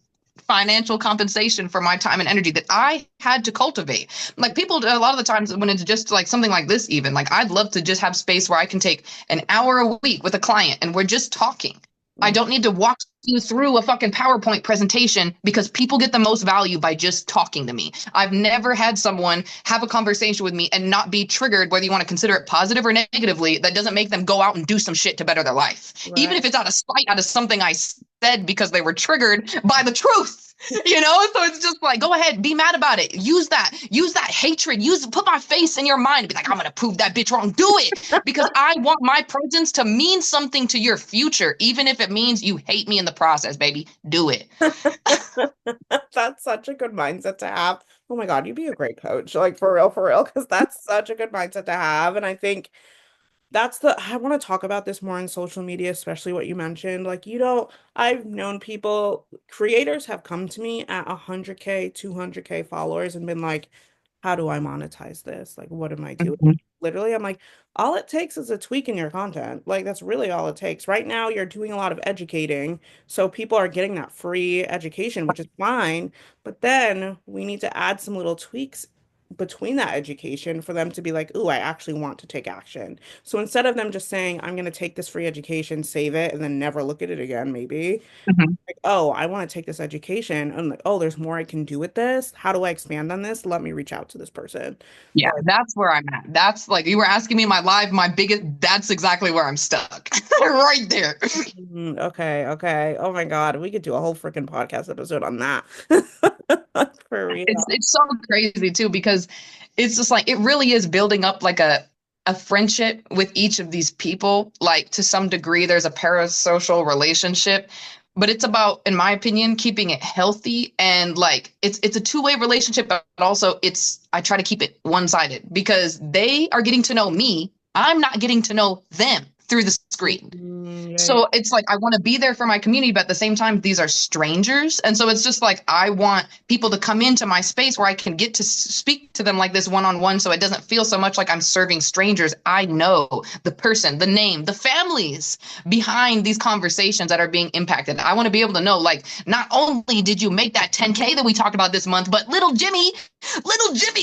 financial compensation for my time and energy that I had to cultivate. Like people, a lot of the times when it's just like something like this, even like I'd love to just have space where I can take an hour a week with a client and we're just talking. I don't need to walk you through a fucking PowerPoint presentation because people get the most value by just talking to me. I've never had someone have a conversation with me and not be triggered, whether you want to consider it positive or negatively, that doesn't make them go out and do some shit to better their life. Even right. if it's out of spite, out of something I said because they were triggered by the truth. So it's just like, go ahead, be mad about it, use that hatred, put my face in your mind and be like, I'm gonna prove that bitch wrong, do it because I want my presence to mean something to your future, even if it means you hate me in the process, baby, do it. That's such a good mindset to have. Oh my God, you'd be a great coach, like for real, because that's such a good mindset to have. And I think I want to talk about this more on social media, especially what you mentioned. Like, I've known people, creators have come to me at 100K, 200K followers and been like, how do I monetize this? Like, what am I doing? Mhm. Literally, I'm like, all it takes is a tweak in your content. Like, that's really all it takes. Right now, you're doing a lot of educating. So people are getting that free education, which is fine. But then we need to add some little tweaks between that education for them to be like, ooh, I actually want to take action. So instead of them just saying, I'm going to take this free education, save it, and then never look at it again, maybe, Mhm. like, oh, I want to take this education. And like, oh, there's more I can do with this. How do I expand on this? Let me reach out to this person. Yeah, Like, that's where I'm at. That's like you were asking me my live, my biggest, that's exactly where I'm stuck. Right there. okay, okay. Oh my God, we could do a whole freaking podcast episode on that. For real. It's so crazy too because it's just like it really is building up like a friendship with each of these people. Like to some degree, there's a parasocial relationship, but it's about, in my opinion, keeping it healthy. And like it's a two-way relationship, but also it's I try to keep it one-sided because they are getting to know me. I'm not getting to know them through the screen. Mm, yeah, yeah. So it's like I want to be there for my community, but at the same time, these are strangers. And so it's just like I want people to come into my space where I can get to speak to them like this one on one. So it doesn't feel so much like I'm serving strangers. I know the person, the name, the families behind these conversations that are being impacted. I want to be able to know, like, not only did you make that 10K that we talked about this month, but little Jimmy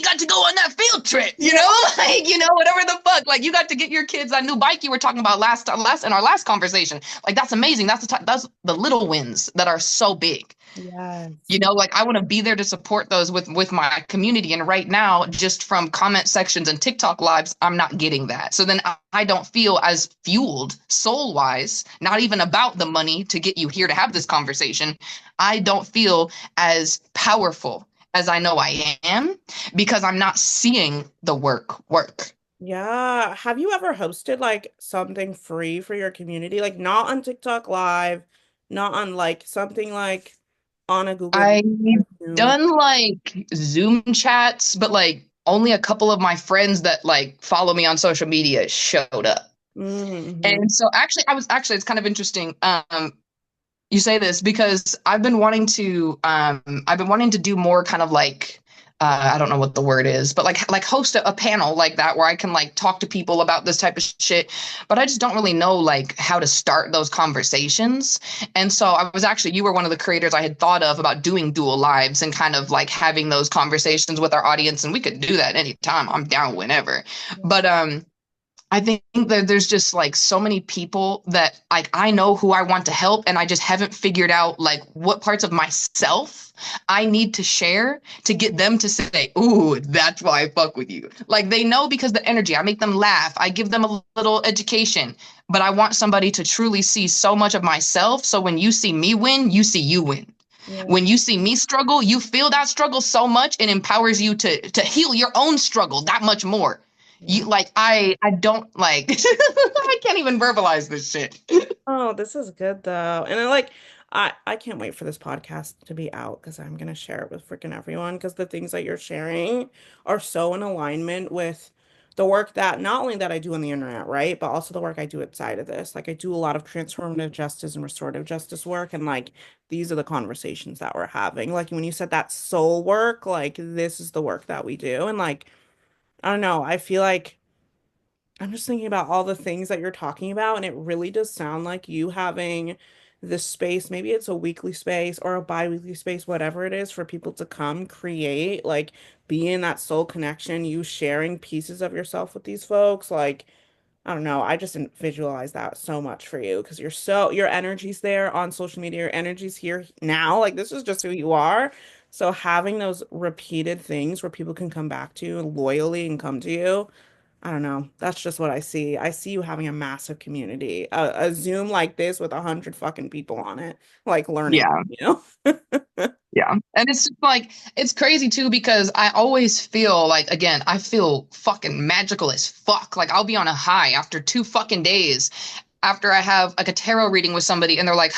got to go on that field trip, you Yeah. know, like, whatever the fuck, like you got to get your kids that new bike you were talking about last in our last conversation. Like that's amazing. That's the little wins that are so big. Yes. Like I want to be there to support those with my community. And right now, just from comment sections and TikTok lives, I'm not getting that. So then I don't feel as fueled soul wise, not even about the money to get you here to have this conversation. I don't feel as powerful as I know I am because I'm not seeing the work. Yeah. Have you ever hosted like something free for your community? Like not on TikTok Live, not on like something like on a Google Meet I've or Zoom. done like Zoom chats, but like only a couple of my friends that like follow me on social media showed up. Mm-hmm. And so actually it's kind of interesting. You say this because I've been wanting to do more kind of like I don't know what the word is, but like host a panel like that where I can like talk to people about this type of shit. But I just don't really know like how to start those conversations. And so you were one of the creators I had thought of about doing dual lives and kind of like having those conversations with our audience. And we could do that anytime. I'm down whenever. But I think that there's just like so many people that like I know who I want to help, and I just haven't figured out like what parts of myself I need to share to get them to say, "Ooh, that's why I fuck with you." Like they know because the energy, I make them laugh, I give them a little education, but I want somebody to truly see so much of myself. So when you see me win, you see you win. Yeah. When you see me struggle, you feel that struggle so much, it empowers you to heal your own struggle that much more. Yeah. You like I don't like I can't even verbalize this shit. Oh, this is good though. And I can't wait for this podcast to be out because I'm gonna share it with freaking everyone because the things that you're sharing are so in alignment with the work that not only that I do on the internet, right? But also the work I do outside of this. Like I do a lot of transformative justice and restorative justice work and like these are the conversations that we're having. Like when you said that soul work, like this is the work that we do. And like, I don't know, I feel like I'm just thinking about all the things that you're talking about, and it really does sound like you having this space. Maybe it's a weekly space or a bi-weekly space, whatever it is, for people to come create, like be in that soul connection, you sharing pieces of yourself with these folks. Like, I don't know, I just didn't visualize that so much for you because your energy's there on social media, your energy's here now. Like, this is just who you are. So having those repeated things where people can come back to you loyally and come to you. I don't know. That's just what I see. I see you having a massive community, a Zoom like this with 100 fucking people on it, like learning, Yeah, you know? yeah. And it's just like it's crazy too because I always feel like again, I feel fucking magical as fuck. Like I'll be on a high after 2 fucking days after I have like a tarot reading with somebody and they're like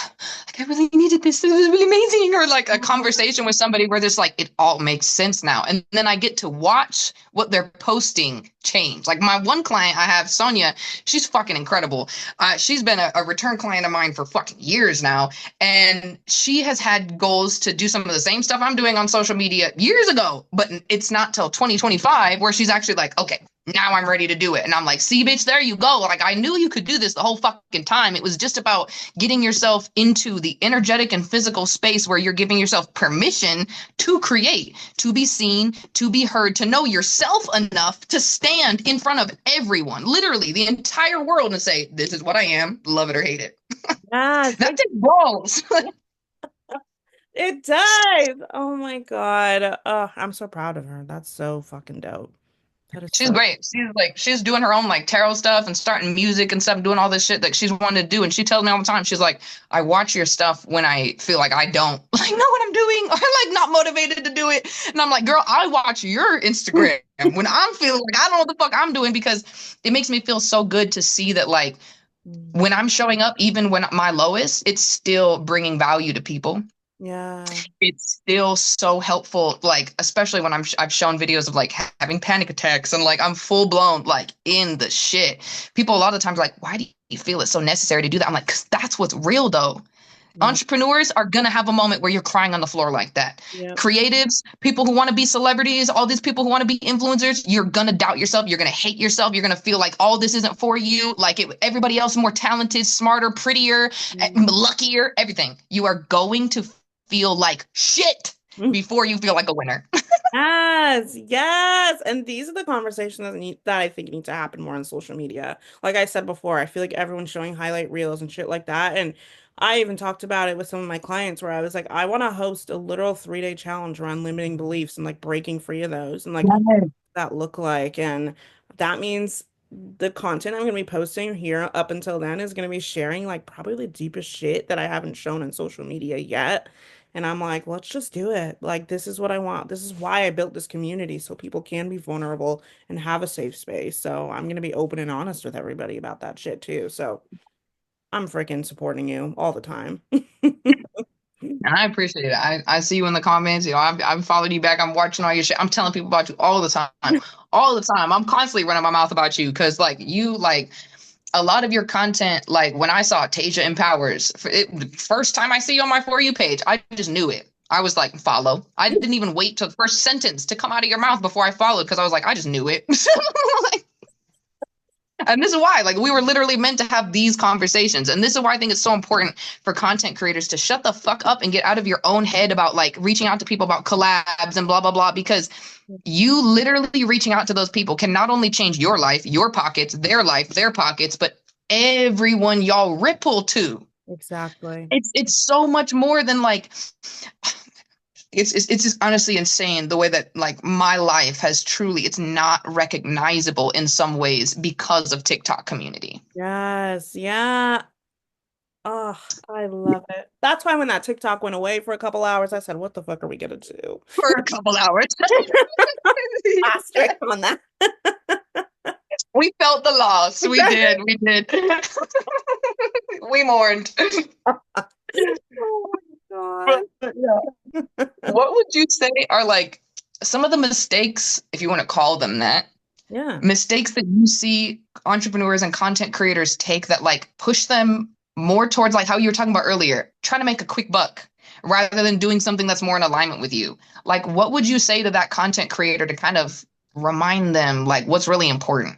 I really needed this. This is really amazing. Or like a conversation with somebody where there's like it all makes sense now. And then I get to watch what they're posting change. Like my one client I have, Sonia, she's fucking incredible. She's been a return client of mine for fucking years now. And she has had goals to do some of the same stuff I'm doing on social media years ago, but it's not till 2025 where she's actually like, okay, now I'm ready to do it. And I'm like, see, bitch, there you go. Like, I knew you could do this the whole fucking time. It was just about getting yourself into the energetic and physical space where you're giving yourself permission to create, to be seen, to be heard, to know yourself enough to stand in front of everyone, literally the entire world, and say, this is what I am, love it or hate it. Yes, That takes balls. it does. Oh my God. I'm so proud of her. That's so fucking dope. That is She's so, great. She's doing her own like tarot stuff and starting music and stuff, doing all this shit that she's wanted to do. And she tells me all the time, she's like, I watch your stuff when I feel like I don't like know what I'm doing or like not motivated to do it. And I'm like, girl, I watch your Instagram when I'm feeling like I don't know what the fuck I'm doing because it makes me feel so good to see that like When Mhm. I'm showing up, even when my lowest, it's still bringing value to people. Yeah. It's still so helpful, like especially when I've shown videos of like having panic attacks and like I'm full blown like in the shit. People a lot of times like, why do you feel it's so necessary to do that? I'm like, because that's what's real though. Yeah. Entrepreneurs are gonna have a moment where you're crying on the floor like that. Yep. Creatives, people who want to be celebrities, all these people who want to be influencers, you're gonna doubt yourself. You're gonna hate yourself. You're gonna feel like all this isn't for you. Like everybody else more talented, smarter, prettier, luckier, everything. You are going to feel like shit Mhm. before you feel like a winner. Yes, yes. And these are the conversations that I think need to happen more on social media. Like I said before, I feel like everyone's showing highlight reels and shit like that. And I even talked about it with some of my clients where I was like, I want to host a literal 3-day challenge around limiting beliefs and like breaking free of those and like Yes. that look like. And that means the content I'm going to be posting here up until then is going to be sharing like probably the deepest shit that I haven't shown on social media yet. And I'm like, let's just do it. Like, this is what I want. This is why I built this community so people can be vulnerable and have a safe space. So I'm going to be open and honest with everybody about that shit too. So I'm freaking supporting you all the time. And I appreciate it. I see you in the comments. I've followed you back. I'm watching all your shit. I'm telling people about you all the time. All the time. I'm constantly running my mouth about you because like you like a lot of your content, like when I saw Tasia Empowers, the first time I see you on my For You page, I just knew it. I was like, follow. I didn't even wait till the first sentence to come out of your mouth before I followed because I was like, I just knew it. Like, and this is why, like, we were literally meant to have these conversations. And this is why I think it's so important for content creators to shut the fuck up and get out of your own head about like reaching out to people about collabs and blah, blah, blah. Because you literally reaching out to those people can not only change your life, your pockets, life, their pockets, but everyone y'all ripple to. Exactly. It's so much more than like it's just honestly insane the way that like my life has truly it's not recognizable in some ways because of TikTok community. Yes. Yeah. Oh, I love it. That's why when that TikTok went away for a couple hours, I said, what the fuck are we gonna do? For a couple hours. Asterisk on that. We felt the loss. We did. We did. We mourned. Oh my But yeah. God. What would you say are like some of the mistakes, if you want to call them that, Yeah. mistakes that you see entrepreneurs and content creators take that like push them more towards like how you were talking about earlier, trying to make a quick buck rather than doing something that's more in alignment with you? Like, what would you say to that content creator to kind of remind them like what's really important?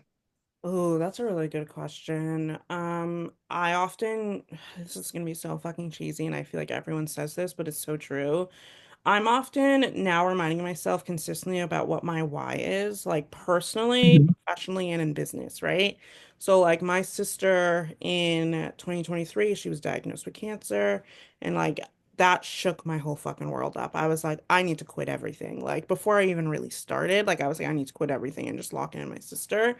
Oh, that's a really good question. I often, this is gonna be so fucking cheesy, and I feel like everyone says this, but it's so true. I'm often now reminding myself consistently about what my why is, like personally, Mhm. professionally, and in business, right? So, like my sister in 2023, she was diagnosed with cancer, and like that shook my whole fucking world up. I was like, I need to quit everything. Like before I even really started, like I was like, I need to quit everything and just lock in my sister.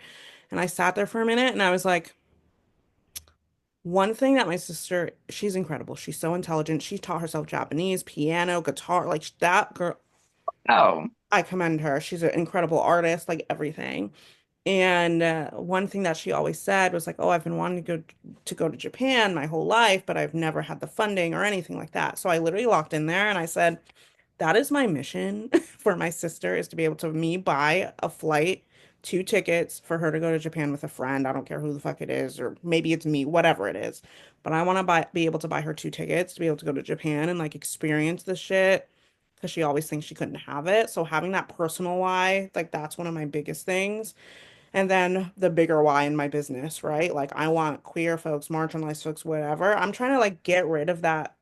And I sat there for a minute and I was like, one thing that my sister, she's incredible. She's so intelligent. She taught herself Japanese, piano, guitar. Like that girl, Oh, I commend her. She's an incredible artist, like everything. And one thing that she always said was like, "Oh, I've been wanting to go to Japan my whole life, but I've never had the funding or anything like that." So I literally locked in there and I said, "That is my mission for my sister is to be able to me buy a flight, 2 tickets for her to go to Japan with a friend. I don't care who the fuck it is, or maybe it's me, whatever it is. But I want to be able to buy her 2 tickets to be able to go to Japan and like experience the shit." Because she always thinks she couldn't have it. So having that personal why, like that's one of my biggest things. And then the bigger why in my business, right? Like I want queer folks, marginalized folks, whatever. I'm trying to like get rid of that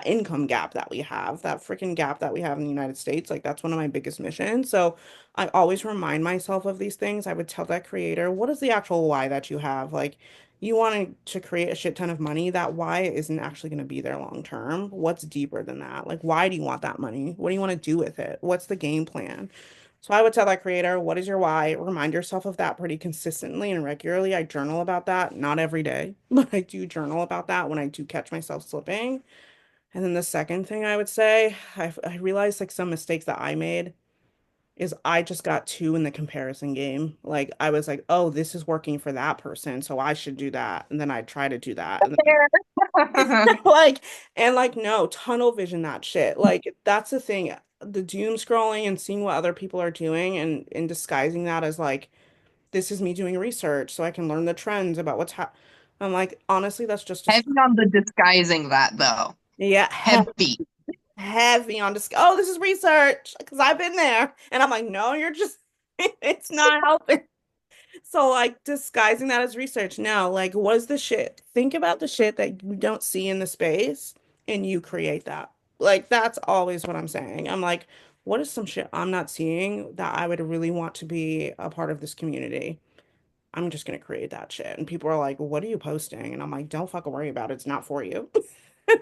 income gap that we have, that freaking gap that we have in the United States. Like that's one of my biggest missions. So I always remind myself of these things. I would tell that creator, what is the actual why that you have? Like you wanted to create a shit ton of money. That why isn't actually going to be there long term. What's deeper than that? Like why do you want that money? What do you want to do with it? What's the game plan? So I would tell that creator, what is your why? Remind yourself of that pretty consistently and regularly. I journal about that, not every day, but I do journal about that when I do catch myself slipping. And then the second thing I would say, I realized like some mistakes that I made is I just got two in the comparison game. Like I was like, oh, this is working for that person, so I should do that. And then I try to do that. And then like and like no, tunnel vision that shit. Like that's the thing. The doom scrolling and seeing what other people are doing and disguising that as like this is me doing research so I can learn the trends about what's happening. I'm like, honestly, that's just a Heavy on the disguising that though. yeah, Heavy. heavy on this. Oh, this is research because I've been there. And I'm like, no, you're just, it's not helping. So, like, disguising that as research. Now, like, what is the shit? Think about the shit that you don't see in the space and you create that. Like, that's always what I'm saying. I'm like, what is some shit I'm not seeing that I would really want to be a part of this community? I'm just going to create that shit. And people are like, what are you posting? And I'm like, don't fucking worry about it. It's not for you.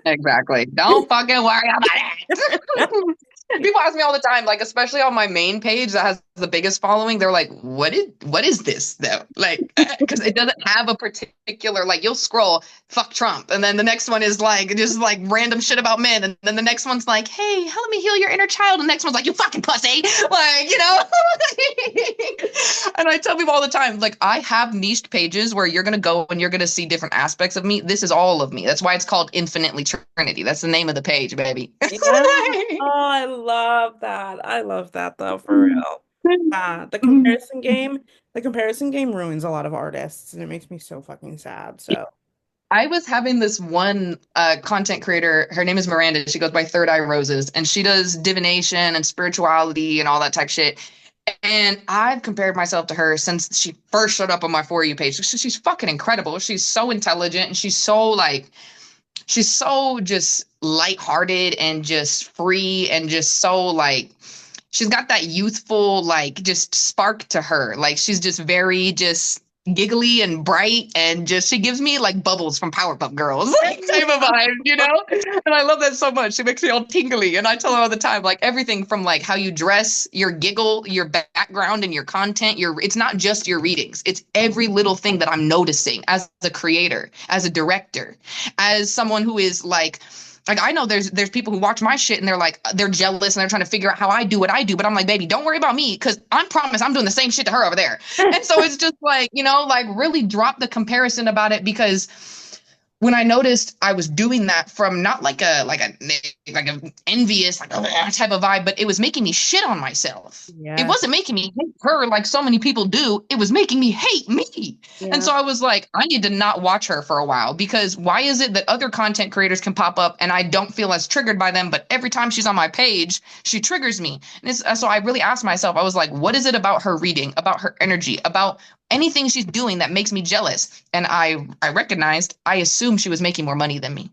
Exactly. Don't fucking worry about it. People ask me all the time, like especially on my main page that has the biggest following, they're like, what is this though? Like, because it doesn't have a particular like you'll scroll, fuck Trump, and then the next one is like just like random shit about men, and then the next one's like, hey, help me heal your inner child, and the next one's like, you fucking pussy, like, you know. And I tell people all the time, like, I have niched pages where you're gonna go and you're gonna see different aspects of me. This is all of me. That's why it's called Infinitely Trinity. That's the name of the page, baby. Yeah. Oh, I love that. I love that though, for real. The comparison game ruins a lot of artists and it makes me so fucking sad. So, I was having this one content creator. Her name is Miranda. She goes by Third Eye Roses, and she does divination and spirituality and all that type shit. And I've compared myself to her since she first showed up on my For You page. She's fucking incredible. She's so intelligent and she's so just lighthearted and just free and just so like she's got that youthful like just spark to her. Like she's just very just giggly and bright and just she gives me like bubbles from Powerpuff Girls like type of vibe, you know? And I love that so much. She makes me all tingly. And I tell her all the time, like everything from like how you dress, your giggle, your background and your content, your it's not just your readings. It's every little thing that I'm noticing as a creator, as a director, as someone who is like I know there's people who watch my shit and they're like they're jealous and they're trying to figure out how I do what I do, but I'm like, baby, don't worry about me because I promise I'm doing the same shit to her over there. And so it's just like, you know, like really drop the comparison about it because when I noticed I was doing that from not like a envious like type of vibe, but it was making me shit on myself. It yeah. wasn't making me hate her like so many people do. It was making me hate me. And Yeah. so I was like, I need to not watch her for a while because why is it that other content creators can pop up and I don't feel as triggered by them, but every time she's on my page, she triggers me. And so I really asked myself, I was like, what is it about her reading, about her energy, about anything she's doing that makes me jealous? And I recognized, I assumed she was making more money than me.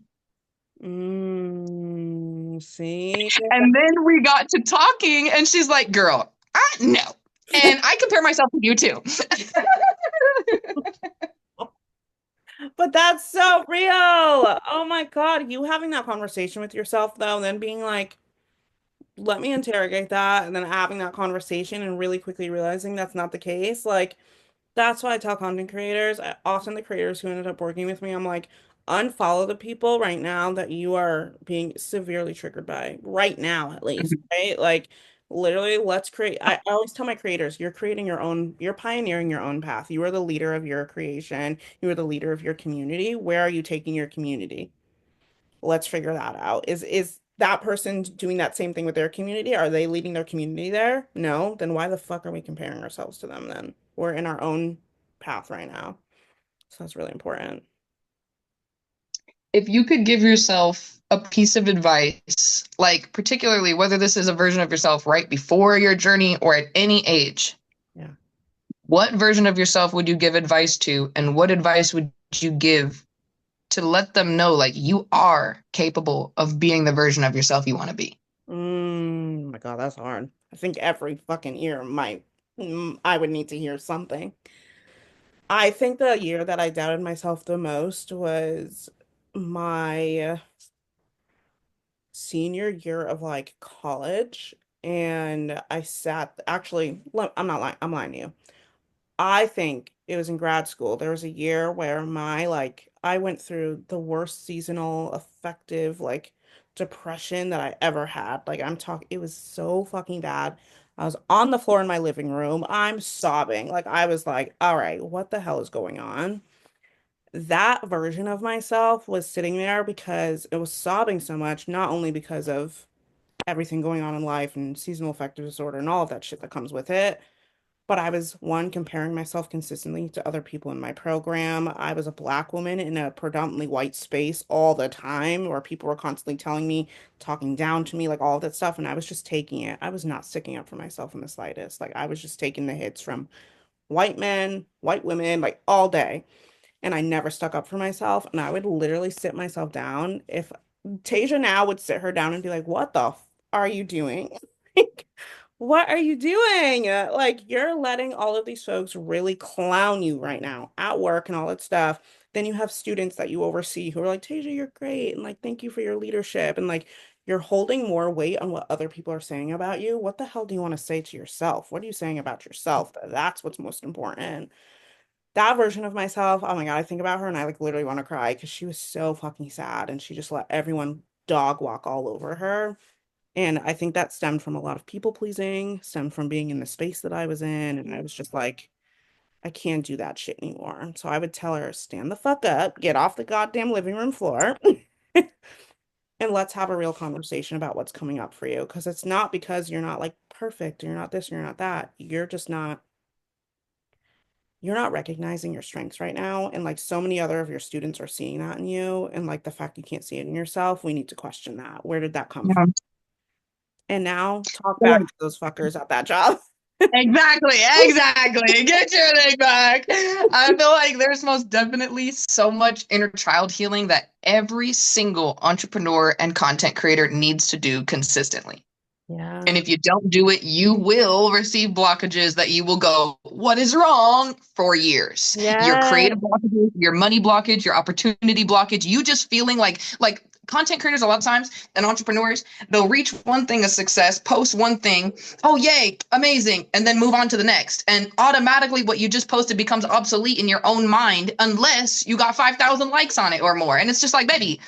See? And then we got to talking, and she's like, "Girl, I no." And I compare myself to you too. But that's so real. Oh my God. You having that conversation with yourself though, and then being like, let me interrogate that, and then having that conversation and really quickly realizing that's not the case. Like, that's why I tell content creators, often the creators who ended up working with me, I'm like, unfollow the people right now that you are being severely triggered by, right now at least, right? Like, literally, let's create. I always tell my creators, you're creating your own, you're pioneering your own path. You are the leader of your creation, you are the leader of your community. Where are you taking your community? Let's figure that out. Is that person doing that same thing with their community? Are they leading their community there? No, then why the fuck are we comparing ourselves to them then? We're in our own path right now. So that's really important. If you could give yourself a piece of advice, like particularly whether this is a version of yourself right before your journey or at any age, Yeah. what version of yourself would you give advice to, and what advice would you give to let them know like you are capable of being the version of yourself you want to be? My God, that's hard. I think every fucking year I would need to hear something. I think the year that I doubted myself the most was my senior year of like college. And I sat, actually, I'm not lying, I'm lying to you. I think it was in grad school. There was a year where I went through the worst seasonal affective like depression that I ever had. Like I'm talking, it was so fucking bad. I was on the floor in my living room. I'm sobbing. Like I was like, all right, what the hell is going on? That version of myself was sitting there because it was sobbing so much, not only because of everything going on in life and seasonal affective disorder and all of that shit that comes with it, but I was one comparing myself consistently to other people in my program. I was a black woman in a predominantly white space all the time where people were constantly telling me, talking down to me, like all of that stuff. And I was just taking it. I was not sticking up for myself in the slightest. Like I was just taking the hits from white men, white women, like all day. And I never stuck up for myself. And I would literally sit myself down. If Tasia now would sit her down and be like, "What the f are you doing? Like, what are you doing? Like, you're letting all of these folks really clown you right now at work and all that stuff." Then you have students that you oversee who are like, "Tasia, you're great. And like, thank you for your leadership." And like, you're holding more weight on what other people are saying about you. What the hell do you want to say to yourself? What are you saying about yourself? That's what's most important. That version of myself, oh my God, I think about her and I like literally want to cry because she was so fucking sad and she just let everyone dog walk all over her. And I think that stemmed from a lot of people pleasing, stemmed from being in the space that I was in. And I was just like, I can't do that shit anymore. So I would tell her, stand the fuck up, get off the goddamn living room floor, and let's have a real conversation about what's coming up for you. Because it's not because you're not like perfect, you're not this, you're not that. You're not recognizing your strengths right now. And like so many other of your students are seeing that in you. And like the fact you can't see it in yourself, we need to question that. Where did that come from? Yeah. And now talk Well, back to those fuckers at that job. exactly, exactly. Get your thing back. I feel like there's most definitely so much inner child healing that every single entrepreneur and content creator needs to do consistently. And Yeah. if you don't do it, you will receive blockages that you will go, what is wrong for years? Your Yeah. creative blockages, your money blockage, your opportunity blockage, you just feeling like content creators a lot of times and entrepreneurs, they'll reach one thing of success, post one thing, oh yay, amazing, and then move on to the next. And automatically what you just posted becomes obsolete in your own mind unless you got 5,000 likes on it or more. And it's just like, baby,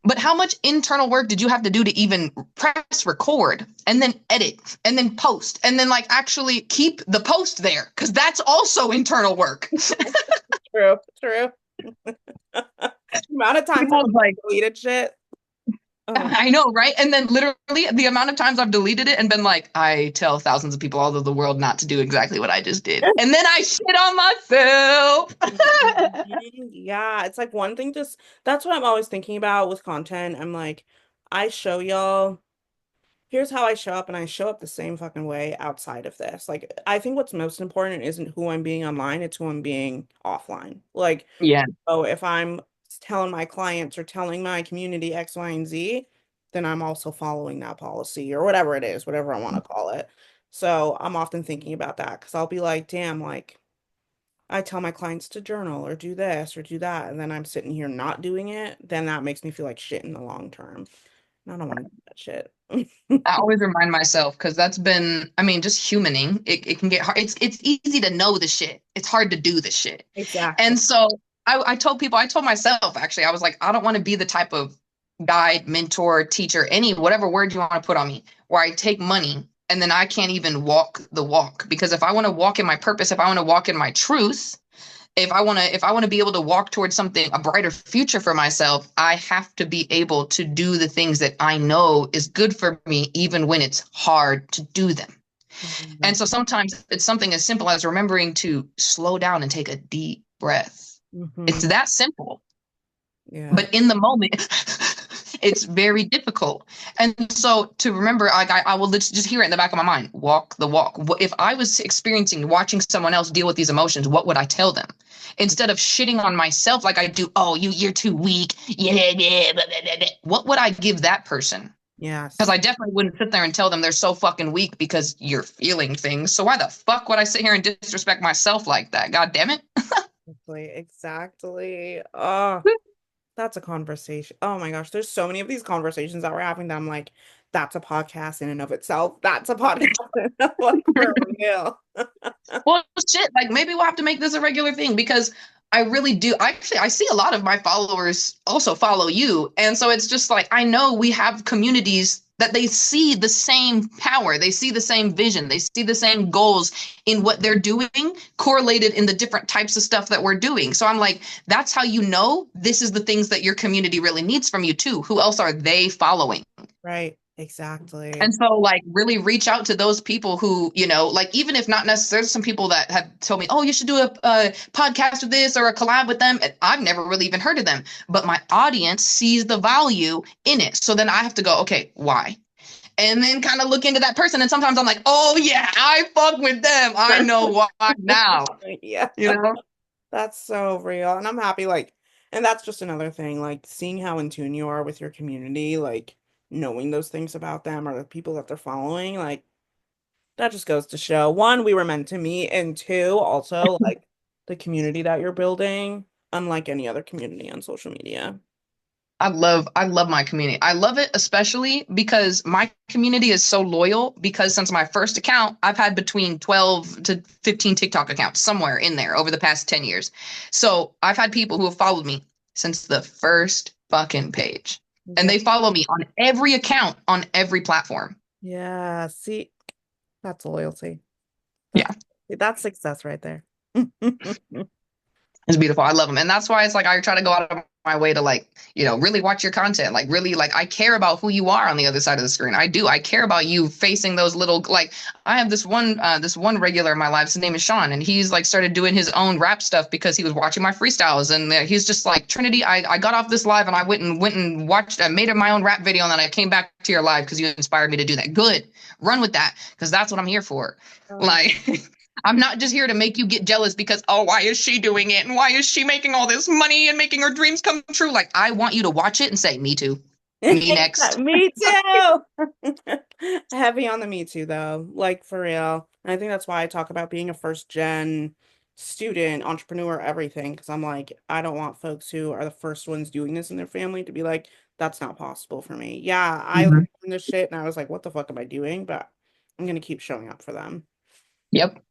but how much internal work did you have to do to even press record and then edit and then post and then like actually keep the post there? Because that's also internal work. True. True. The amount of times People I've was like, deleted shit. Oh my I know, right? And then literally the amount of times I've deleted it and been like, I tell thousands of people all over the world not to do exactly what I just did. God. And then I shit on myself. Yeah, it's like one thing just that's what I'm always thinking about with content. I'm like, I show y'all. Here's how I show up, and I show up the same fucking way outside of this. Like, I think what's most important isn't who I'm being online, it's who I'm being offline. Like, Yeah. oh, if I'm telling my clients or telling my community X, Y, and Z, then I'm also following that policy or whatever it is, whatever I want to call it. So I'm often thinking about that because I'll be like, damn, like, I tell my clients to journal or do this or do that, and then I'm sitting here not doing it, then that makes me feel like shit in the long term. And I don't want to do that shit. I always remind myself because that's been, I mean, just humaning. It can get hard. It's easy to know the shit. It's hard to do the shit. Exactly. And so I told people, I told myself actually, I was like, I don't want to be the type of guide, mentor, teacher, any whatever word you want to put on me, where I take money and then I can't even walk the walk. Because if I want to walk in my purpose, if I want to walk in my truth, if I want to be able to walk towards something, a brighter future for myself, I have to be able to do the things that I know is good for me even when it's hard to do them. And Mhm. so sometimes it's something as simple as remembering to slow down and take a deep breath. It's Mhm. that simple. Yeah. But in the moment, it's very difficult. And so to remember, I will just hear it in the back of my mind, walk the walk. If I was experiencing, watching someone else deal with these emotions, what would I tell them? Instead of shitting on myself like I do, oh, you're too weak. Yeah, yeah, blah, blah, blah, blah. What would I give that person? Because Yes. I definitely wouldn't sit there and tell them they're so fucking weak because you're feeling things. So why the fuck would I sit here and disrespect myself like that? God damn it. Exactly. Exactly. Oh, that's a conversation. Oh my gosh, there's so many of these conversations that we're having that I'm like, that's a podcast in and of itself. That's a podcast in and of like for real. Well, shit, like maybe we'll have to make this a regular thing because I really do. Actually, I see a lot of my followers also follow you. And so it's just like, I know we have communities that they see the same power, they see the same vision, they see the same goals in what they're doing correlated in the different types of stuff that we're doing. So I'm like, that's how you know this is the things that your community really needs from you too. Who else are they following? Right. Exactly. And so, like, really reach out to those people who, like, even if not necessarily, some people that have told me, oh, you should do a podcast with this or a collab with them. And I've never really even heard of them, but my audience sees the value in it. So then I have to go, okay, why? And then kind of look into that person. And sometimes I'm like, oh, yeah, I fuck with them. I know why now, Yeah. you know? That's so real. And I'm happy, like, and that's just another thing, like seeing how in tune you are with your community, like knowing those things about them or the people that they're following, like that just goes to show one, we were meant to meet, and two, also like the community that you're building, unlike any other community on social media. I love my community. I love it especially because my community is so loyal because since my first account, I've had between 12 to 15 TikTok accounts somewhere in there over the past 10 years. So I've had people who have followed me since the first fucking page. And Yeah. they follow me on every account on every platform. Yeah. See, that's loyalty. Yeah. That's success right there. It's beautiful. I love them. And that's why it's like I try to go out of my way to like, really watch your content. Like really like I care about who you are on the other side of the screen. I do. I care about you facing those little like I have this one regular in my life. His name is Sean and he's like started doing his own rap stuff because he was watching my freestyles and he's just like Trinity, I got off this live and I went and watched I made my own rap video and then I came back to your live because you inspired me to do that. Good. Run with that because that's what I'm here for. Oh, Like I'm not just here to make you get jealous because, oh, why is she doing it? And why is she making all this money and making her dreams come true? Like, I want you to watch it and say, me too. Me next. me too. Heavy on the me too, though. Like for real. And I think that's why I talk about being a first gen student, entrepreneur, everything. Because I'm like, I don't want folks who are the first ones doing this in their family to be like, that's not possible for me. Yeah, I Mhm. learned this shit and I was like, what the fuck am I doing? But I'm gonna keep showing up for them. Yep.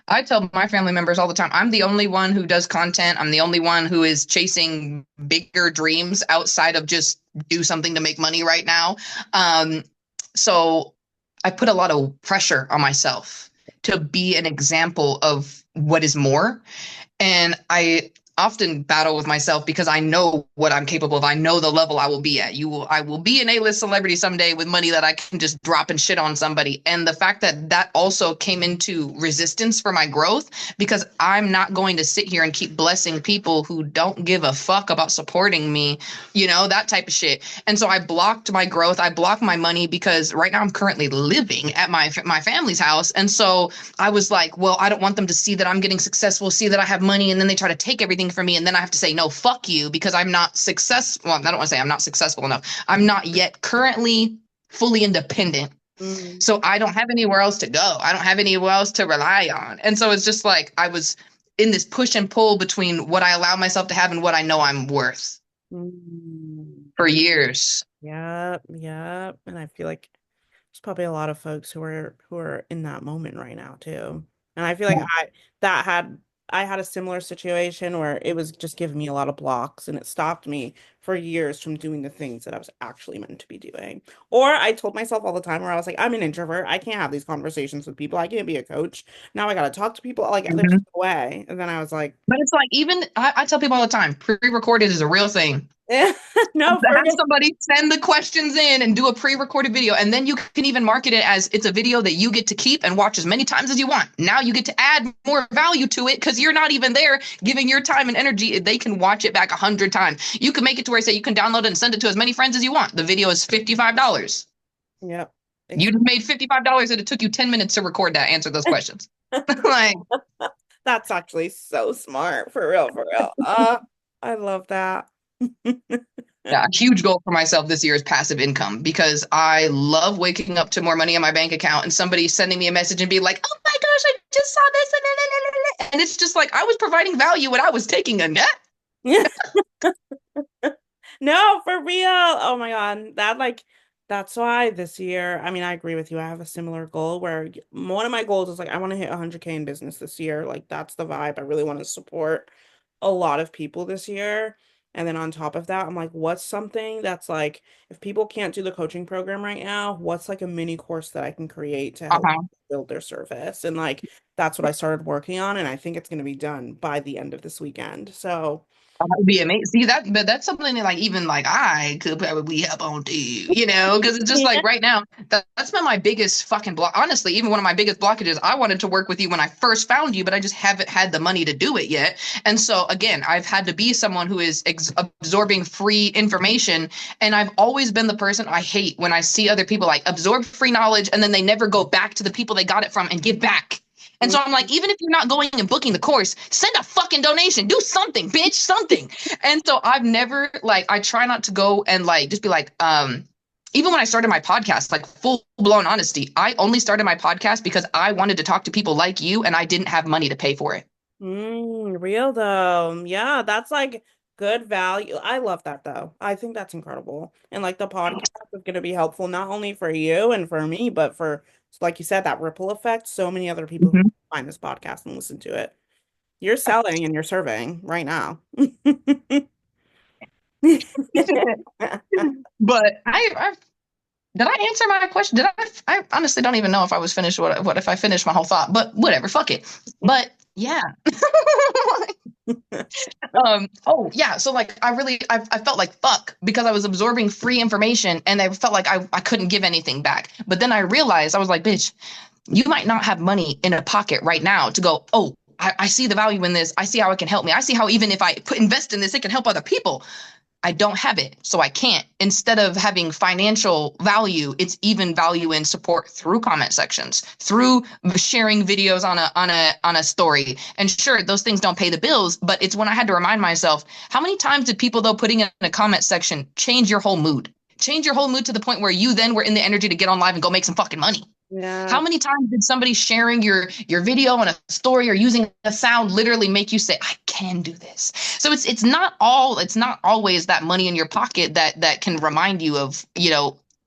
I tell my family members all the time, I'm the only one who does content. I'm the only one who is chasing bigger dreams outside of just do something to make money right now. So I put a lot of pressure on myself to be an example of what is more. And I often battle with myself because I know what I'm capable of. I know the level I will be at. I will be an A-list celebrity someday with money that I can just drop and shit on somebody. And the fact that that also came into resistance for my growth because I'm not going to sit here and keep blessing people who don't give a fuck about supporting me, that type of shit. And so I blocked my growth. I blocked my money because right now I'm currently living at my family's house. And so I was like, well, I don't want them to see that I'm getting successful, see that I have money, and then they try to take everything from me. And then I have to say, no, fuck you, because I'm not successful. Well, I don't want to say I'm not successful enough. I'm not yet currently fully independent. Mm, So I don't have anywhere else to go. I don't have anywhere else to rely on. And so it's just like I was in this push and pull between what I allow myself to have and what I know I'm worth mm. for years. Yep, yep. And I feel like there's probably a lot of folks who are in that moment right now too. And I feel like that had I had a similar situation where it was just giving me a lot of blocks and it stopped me for years from doing the things that I was actually meant to be doing. Or I told myself all the time where I was like, I'm an introvert. I can't have these conversations with people. I can't be a coach. Now I gotta talk to people. Like there's Mhm. no way. And then I was like, But it's like even I tell people all the time, pre-recorded is a real thing. no, To for have real. somebody send the questions in and do a pre-recorded video, and then you can even market it as it's a video that you get to keep and watch as many times as you want. Now you get to add more value to it because you're not even there giving your time and energy. They can watch it back 100 times. You can make it to where I say you can download it and send it to as many friends as you want. The video is $55. Yep. You just made $55 and it took you 10 minutes to record that, answer those questions. Like, That's actually so smart. For real, for real. I love that. yeah, a huge goal for myself this year is passive income because I love waking up to more money in my bank account and somebody sending me a message and be like, "Oh my gosh, I just saw this," and it's just like I was providing value and I was taking a net. Yeah. No, for real. Oh my God. That's why this year, I mean, I agree with you. I have a similar goal where one of my goals is like I want to hit 100K in business this year. Like that's the vibe. I really want to support a lot of people this year. And then on top of that, I'm like, what's something that's like, if people can't do the coaching program right now, what's like a mini course that I can create to help Uh-huh. build their service? And like, that's what I started working on. And I think it's going to be done by the end of this weekend. So, That would be amazing. See that, but that's something that like even like I could probably help on too, because it's just like yeah. right now that's been my biggest fucking block. Honestly, even one of my biggest blockages. I wanted to work with you when I first found you, but I just haven't had the money to do it yet. And so again, I've had to be someone who is absorbing free information, and I've always been the person I hate when I see other people like absorb free knowledge and then they never go back to the people they got it from and give back. And so I'm like, even if you're not going and booking the course, send a fucking donation. Do something, bitch, something. And so I've never like I try not to go and like just be like, even when I started my podcast, like full blown honesty, I only started my podcast because I wanted to talk to people like you and I didn't have money to pay for it. Real though. Yeah, that's like good value. I love that though. I think that's incredible. And like the podcast is going to be helpful not only for you and for me, but for, like you said, that ripple effect. So many other people who Mhm. find this podcast and listen to it. You're selling and you're serving right now. But I did I answer my question? Did I honestly don't even know if I was finished. What if I finished my whole thought? But whatever, fuck it. But yeah. Oh yeah, so like I felt like fuck because I was absorbing free information and I felt like I couldn't give anything back. But then I realized I was like, bitch, you might not have money in a pocket right now to go, oh, I see the value in this. I see how it can help me. I see how even if I invest in this, it can help other people. I don't have it, so I can't. Instead of having financial value, it's even value in support through comment sections, through sharing videos on a story. And sure, those things don't pay the bills, but it's when I had to remind myself, how many times did people though putting in a comment section change your whole mood? Change your whole mood to the point where you then were in the energy to get on live and go make some fucking money. How Yeah. many times did somebody sharing your video on a story or using a sound literally make you say, I can do this? So it's not always that money in your pocket that can remind you of,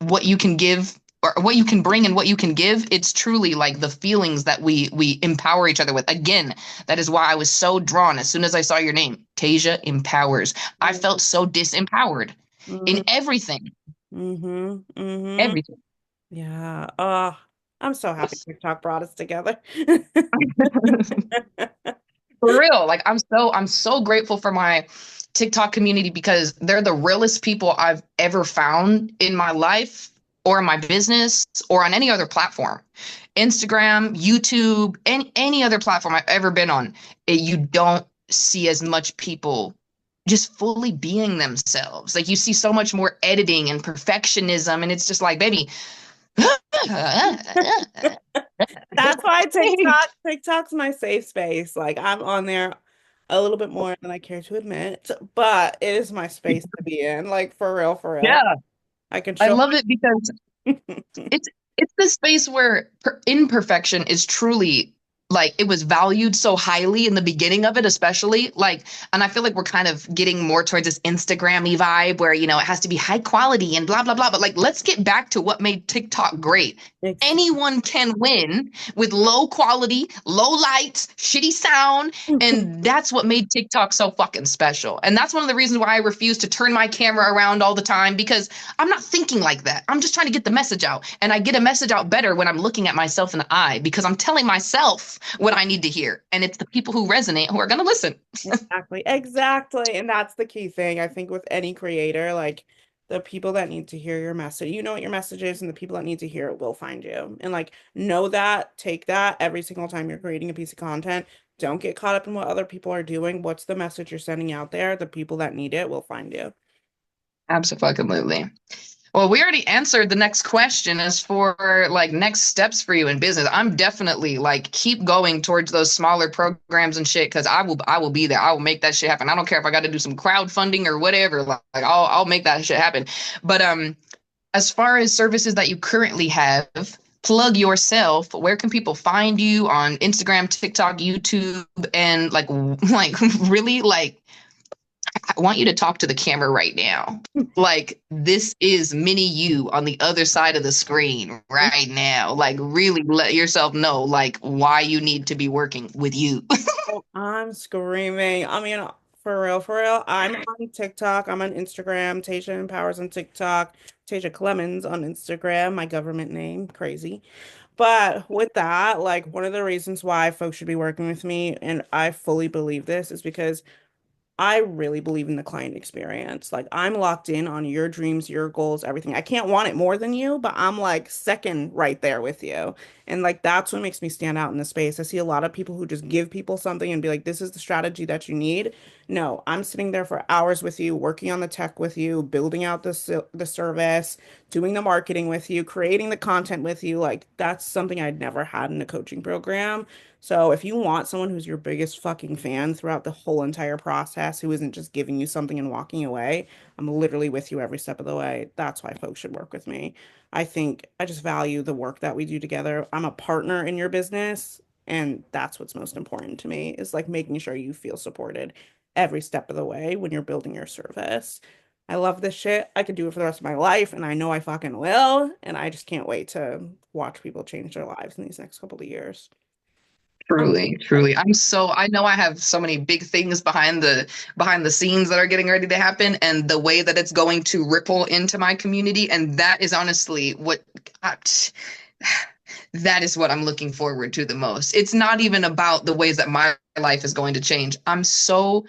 what you can give or what you can bring and what you can give. It's truly like the feelings that we empower each other with. Again, that is why I was so drawn as soon as I saw your name. Tasia empowers. I felt so disempowered in Mm-hmm. everything. Mm-hmm. Mm-hmm. Everything. Yeah. Oh, I'm so happy TikTok brought us together. For real, like I'm so grateful for my TikTok community because they're the realest people I've ever found in my life or in my business or on any other platform. Instagram, YouTube, any other platform I've ever been on, you don't see as much people just fully being themselves. Like you see so much more editing and perfectionism, and it's just like, baby, That's why TikTok's my safe space. Like I'm on there a little bit more than I care to admit, but it is my space to be in. Like for real, for real. yeah, I can I show love it because my it's the space where imperfection is truly like it was valued so highly in the beginning of it, especially like, and I feel like we're kind of getting more towards this Instagram-y vibe where it has to be high quality and blah blah blah. But like, let's get back to what made TikTok great. Anyone can win with low quality, low lights, shitty sound. And that's what made TikTok so fucking special. And that's one of the reasons why I refuse to turn my camera around all the time because I'm not thinking like that. I'm just trying to get the message out. And I get a message out better when I'm looking at myself in the eye because I'm telling myself what I need to hear. And it's the people who resonate who are going to listen. Exactly. Exactly. And that's the key thing, I think, with any creator, like the people that need to hear your message, you know what your message is, and the people that need to hear it will find you. And like, know that, take that every single time you're creating a piece of content. Don't get caught up in what other people are doing. What's the message you're sending out there? The people that need it will find you. Absolutely. Well, we already answered the next question as for like next steps for you in business. I'm definitely like keep going towards those smaller programs and shit because I will be there. I will make that shit happen. I don't care if I got to do some crowdfunding or whatever. Like I'll make that shit happen. But as far as services that you currently have, plug yourself. Where can people find you on Instagram, TikTok, YouTube, and like really like I want you to talk to the camera right now. Like this is mini you on the other side of the screen right now. Like really let yourself know like why you need to be working with you. I'm screaming. I mean, For real, for real. I'm on TikTok. I'm on Instagram. Tasia Empowers on TikTok. Tasia Clemons on Instagram. My government name. Crazy. But with that, like one of the reasons why folks should be working with me, and I fully believe this, is because I really believe in the client experience. Like I'm locked in on your dreams, your goals, everything. I can't want it more than you, but I'm like second right there with you. And like that's what makes me stand out in the space. I see a lot of people who just give people something and be like, this is the strategy that you need. No, I'm sitting there for hours with you, working on the tech with you, building out the service, doing the marketing with you, creating the content with you. Like that's something I'd never had in a coaching program. So if you want someone who's your biggest fucking fan throughout the whole entire process, who isn't just giving you something and walking away, I'm literally with you every step of the way. That's why folks should work with me. I think I just value the work that we do together. I'm a partner in your business, and that's what's most important to me is like making sure you feel supported every step of the way when you're building your service. I love this shit. I could do it for the rest of my life, and I know I fucking will. And I just can't wait to watch people change their lives in these next couple of years. I'm Truly, excited. truly. I know I have so many big things behind the scenes that are getting ready to happen and the way that it's going to ripple into my community. And that is honestly I- that is what I'm looking forward to the most. It's not even about the ways that my life is going to change. I'm so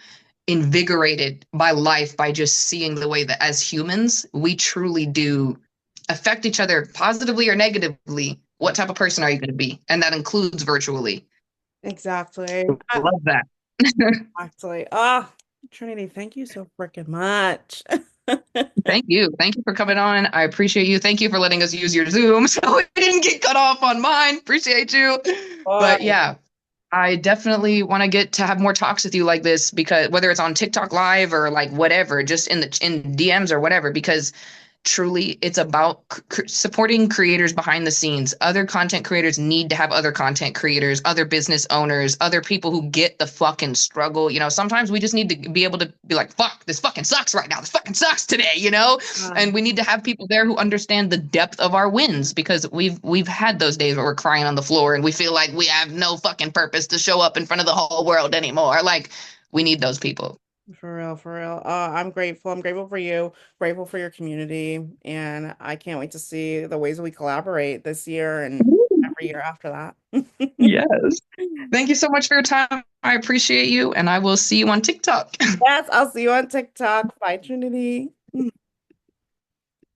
invigorated by life by just seeing the way that as humans, we truly do affect each other positively or negatively. What type of person are you going to be? And that includes virtually. Exactly. Love that. Exactly. Ah, Trinity, thank you so freaking much. Thank you. Thank you for coming on. I appreciate you. Thank you for letting us use your Zoom so it didn't get cut off on mine. Appreciate you. But Bye. yeah, I definitely want to get to have more talks with you like this because whether it's on TikTok live or like whatever, just in DMs or whatever, because truly it's about supporting creators behind the scenes. Other content creators need to have other content creators, other business owners, other people who get the fucking struggle. Sometimes we just need to be able to be like, fuck, this fucking sucks right now. This fucking sucks today. Bye. And we need to have people there who understand the depth of our wins because we've had those days where we're crying on the floor and we feel like we have no fucking purpose to show up in front of the whole world anymore. Like we need those people. For real, for real. I'm grateful. I'm grateful for you, grateful for your community, and I can't wait to see the ways we collaborate this year and every year after that. Yes. Thank you so much for your time. I appreciate you, and I will see you on TikTok. Yes, I'll see you on TikTok. Bye, Trinity.